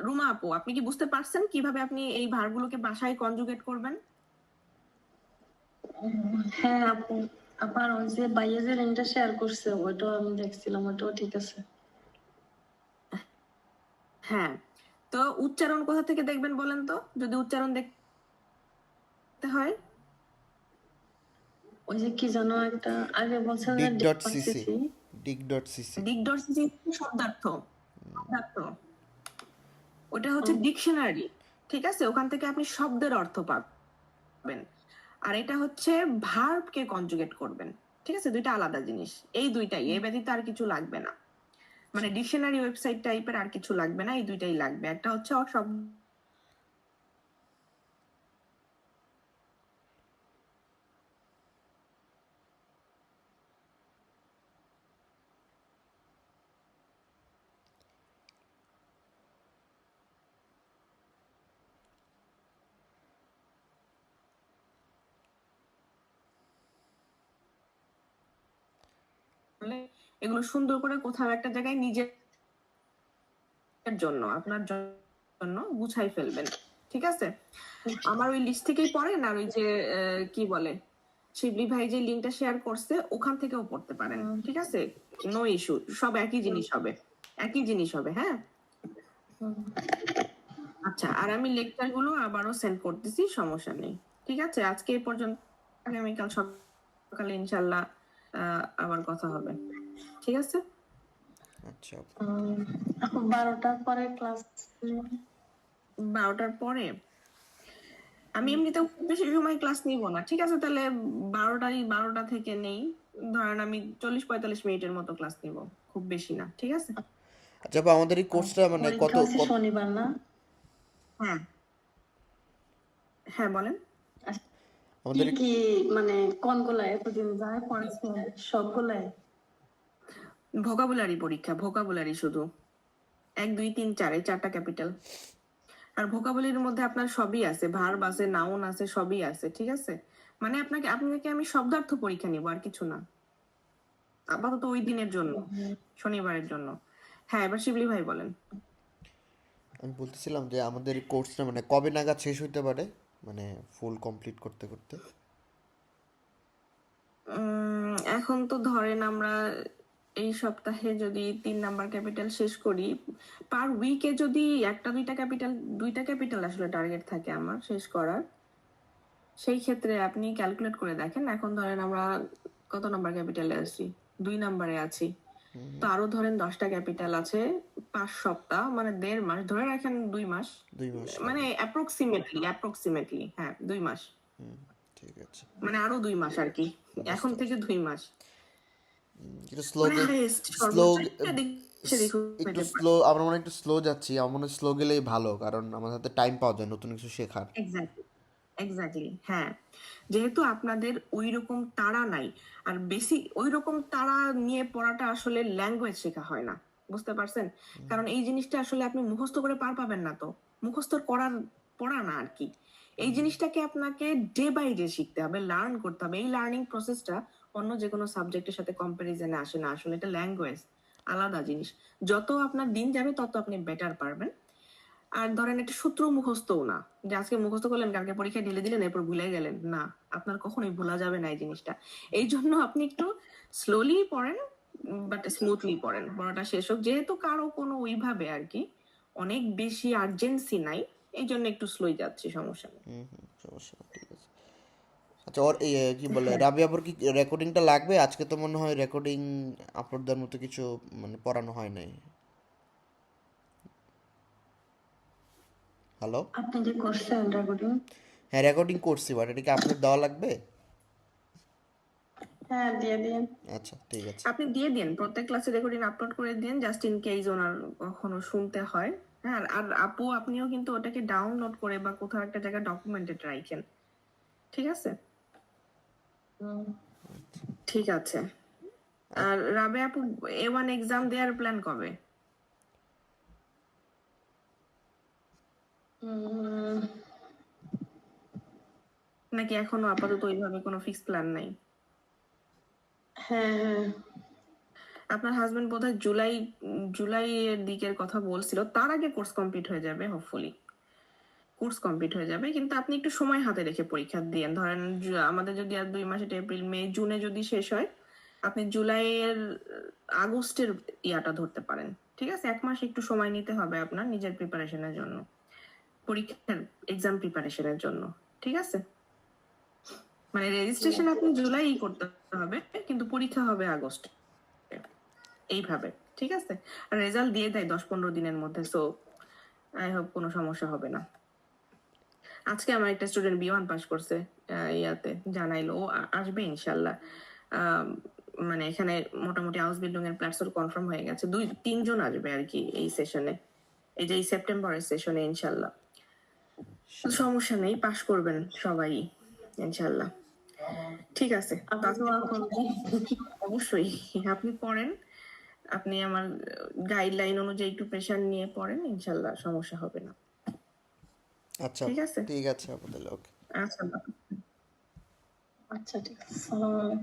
A: রুমা আপু আপনি কি বুঝতে পারছেন কিভাবে আপনি এই ভার্বগুলোকে বাসায় কনজুগেট করবেন?
C: হ্যাঁ আপু, আবার ওই যে ভাইয়া যে লিঙ্কটা শেয়ার করছে ওইটাও আমি দেখছিলাম, ওইটাও ঠিক আছে।
A: হ্যাঁ, তো উচ্চারণ কোথা থেকে দেখবেন বলেন তো, যদি উচ্চারণ দেখতে হয়?
C: ওই যে কি জানো একটা আগে বলছেন না,
B: ডিক ডট সিসি,
C: ডিসি।
B: ডিক ডট সিসি।
A: ডিগডর্সি শব্দার্থ, শব্দার্থ, ওটা হচ্ছে ডিকশনারি, ঠিক আছে? ওখান থেকে আপনি শব্দের অর্থ পাবেন। আর এটা হচ্ছে ভার্বকে কনজুগেট করবেন, ঠিক আছে? দুইটা আলাদা জিনিস, এই দুইটাই, এই ব্যতীত আর কিছু লাগবে না। মানে ডিকশনারি ওয়েবসাইট টাইপের আর কিছু লাগবে না, এই দুইটাই লাগবে। একটা হচ্ছে শব্দ এগুলো সুন্দর করে কোথাও একটা জায়গায় নিজের জন্য, আপনার জন্য গুছাই ফেলবেন, ঠিক আছে? আমার ওই লিস্ট থেকেই পড়েন, আর ওই যে কি বলে শিবলি ভাই যে লিঙ্কটা শেয়ার করছে ওখান থেকেও পড়তে পারেন, ঠিক আছে? নো ইস্যু, সব একই জিনিস হবে, একই জিনিস হবে, হ্যাঁ। আচ্ছা, আর আমি লেকচার গুলো আবারও সেন্ড করতেছি, সমস্যা নেই, ঠিক আছে? আজকে এই পর্যন্ত, আগামীকাল সকালে ইনশাল্লাহ আবার কথা হবে, ঠিক আছে?
B: আচ্ছা আপু।
C: 12টার পরে ক্লাস
A: 12টার পরে আমি এমনিতেও খুব বেশি সময় ক্লাস নিব না, ঠিক আছে? তাহলে 12টা থেকে নেই, ধরেন আমি 40-45 মিনিটের মতো ক্লাস নিব, খুব বেশি না, ঠিক আছে?
B: আচ্ছা আপু, আমাদের এই কোর্সটা মানে কত
C: পরীক্ষা হচ্ছে শনিবার না?
A: হ্যাঁ, হ্যাঁ বলেন।
C: আচ্ছা, কি
B: আমাদের এই-
C: কি মানে কোনগুলা এতদিন যায় পড়েছে সবগুলাই?
A: ভোকাবুলারি পরীক্ষা, ভোকাবুলারি শুধু 1 2 3 4, এই 4টা ক্যাপিটাল। আর ভোকাবুলারির মধ্যে আপনার সবই আছে, ভার্ব আছে, নাউন আছে, সবই আছে, ঠিক আছে? মানে আপনাকে আমি শব্দার্থ পরীক্ষা নিব, আর কিছু না, আপাতত ওই দিনের জন্য, শনিবারের জন্য। হ্যাঁ, এবার শিবলি ভাই বলেন।
B: আমি বলতেছিলাম যে আমাদের এই কোর্সটা মানে কবে নাগাদ শেষ হইতে পারে, মানে ফুল কমপ্লিট করতে করতে?
A: এখন তো ধরেন আমরা এই সপ্তাহে যদি 3 নাম্বার ক্যাপিটাল শেষ করি, পার উইকে যদি দুইটা ক্যাপিটাল আসলে টার্গেট থাকে আমার শেষ করার, সেই ক্ষেত্রে আপনি ক্যালকুলেট করে দেখেন। এখন ধরেন আমরা কত নাম্বার ক্যাপিটালে আছি, 2 নাম্বারে আছি, তো আরো ধরেন 10টা ক্যাপিটাল আছে, 5 সপ্তাহ মানে 1.5 মাস, ধরে রাখেন 2 মাস,
B: 2 মাস
A: মানে
B: লাগবে।
A: অ্যাপ্রক্সিমেটলি হ্যাঁ 2 মাস,
B: ঠিক আছে।
A: মানে আরো 2 মাস আর কি, এখন
B: বুঝতে
A: থেকে
B: পারছি।
A: 2 মাস,
B: একটু
A: মানে হাইয়েস্ট
B: স্লো
A: সর্বোচ্চ এদিক সেদিক
B: একটু
A: হইতে পারে।
B: স্লো, আমরা মনে হয় একটু স্লো যাচ্ছি, আমার মনে হয় স্লো গেলেই ভালো, কারণ আমাদের হাতে টাইম পাওয়া যায় নতুন কিছু শেখার।
A: এক্স্যাক্টলি, এক্স্যাক্টলি, হ্যাঁ। যেহেতু আপনাদের ওই রকম তাড়া নাই, আর বেশি ওই রকম তাড়া নিয়ে পড়াটা আসলে ল্যাঙ্গুয়েজ শেখা হয় না, বুঝতে পারছেন? কারণ এই জিনিসটা আসলে আপনি মুখস্থ করে পার পাবেন না, তো মুখস্থ করার পড়া না আর কি। এই জিনিসটাকে আপনাকে ডে বাই ডে শিখতে হবে, লার্ন করতে হবে। এই লার্নিং প্রসেসটা অন্য যে কোনো সাবজেক্টের সাথে কম্পারিজনে আসে না, আসলে এটা ল্যাঙ্গুয়েজ, আলাদা জিনিস। যত আপনার দিন যাবে তত আপনি বেটার পারবেন। আর ধরেন একটা সূত্র মুখস্থও না, যে আজকে মুখস্থ করলেন কালকে পরীক্ষায় ঢেলে দিলেন এরপর ভুলে গেলেন, না, আপনার কখনোই ভোলা যাবে না এই জিনিসটা। এই জন্য আপনি একটু স্লোলি পড়েন, বাট স্মুথলি পড়েন, পড়াটা শেষ হোক। যেহেতু কারো কোনো ওইভাবে আর কি অনেক বেশি আর্জেন্সি নাই, এই জন্য একটু স্লোই যাচ্ছি, সমস্যা নেই।
B: সমস্যা নেই, ঠিক আছে। আচ্ছা, ওর এই কি বলে, রাবিয়াপুর কি রেকর্ডিংটা লাগবে? আজকে তো মনে হয় রেকর্ডিং আপলোড দেওয়ার মতো কিছু মানে পড়ানো হয় নাই। হ্যালো?
C: আপনি যে করছেন রেকর্ডিং?
B: হ্যাঁ, রেকর্ডিং করছি, বাট এটা কি আপলোড দেওয়া লাগবে?
C: হ্যাঁ, দিয়ে দিন।
B: আচ্ছা, ঠিক আছে।
A: আপনি দিয়ে দিন, প্রত্যেক ক্লাসে রেকর্ডিং আপলোড করে দিন, জাস্ট ইন কেস ওনার কখনো শুনতে হয়। হ্যাঁ, আর আপু আপনিও কিন্তু ওটাকে ডাউনলোড করে বা কোথাও একটা জায়গায় ডকুমেন্টেড রাখেন, ঠিক আছে? ঠিক আছে। আর রাবে আপু, A1 এক্সাম দেওয়ার প্ল্যান কবে?
C: উম,
A: নাকি এখনো আপাতত ওইভাবে কোনো ফিক্স প্ল্যান নাই?
C: হ্যাঁ হ্যাঁ।
A: আপনার হাজবেন্ড বোধহয় জুলাইয়ের দিকের কথা বলছিল, তার আগে কোর্স কমপ্লিট হয়ে যাবে, হোপফুলি কোর্স কমপ্লিট হয়ে যাবে। কিন্তু আপনি একটু সময় হাতে রেখে পরীক্ষা দিয়েন, ধরেন আমাদের যদি আর 2 মাসে, এপ্রিল মে জুনে যদি শেষ হয়, আপনি জুলাইয়ের আগস্টের ইয়াটা ধরতে পারেন, ঠিক আছে? 1 মাস একটু সময় নিতে হবে আপনার নিজের প্রিপারেশনের জন্য, পরীক্ষার এক্সাম প্রিপারেশনের জন্য, ঠিক আছে? মানে রেজিস্ট্রেশন আপনি জুলাই করতে হবে, কিন্তু পরীক্ষা হবে আগস্ট, এইভাবে, ঠিক আছে? আর রেজাল্ট দিয়ে দেয় 10-15 দিনের মধ্যে, সো আই হোপ কোনো সমস্যা হবে না। আজকে আমার একটা স্টুডেন্ট B1 পাস করছে, ইয়াতে জানাইলো, ও আসবে ইনশাল্লাহ। মানে এখানে মোটামুটি হাউস বিল্ডিং এর প্ল্যাটসর কনফার্ম হয়ে গেছে, 2-3 জন আসবে আর কি এই সেশনে, এই যে এই সেপ্টেম্বরের সেশনে ইনশাল্লাহ। সমস্যা নেই, পাস করবেন সবাই ইনশাল্লাহ, ঠিক আছে? তো
C: আপনি দোয়া করবেন।
A: অবশ্যই আপনি পড়েন, আপনি আমার গাইডলাইন অনুযায়ী একটু প্রেশার নিয়ে পড়েন, ইনশাল্লাহ সমস্যা হবে না,
B: আচ্ছা,
A: ঠিক আছে?
B: ঠিক আছে আপু, তাহলে ওকে।
A: আচ্ছা।
C: আচ্ছা ঠিক আছে, আসসালামু আলাইকুম।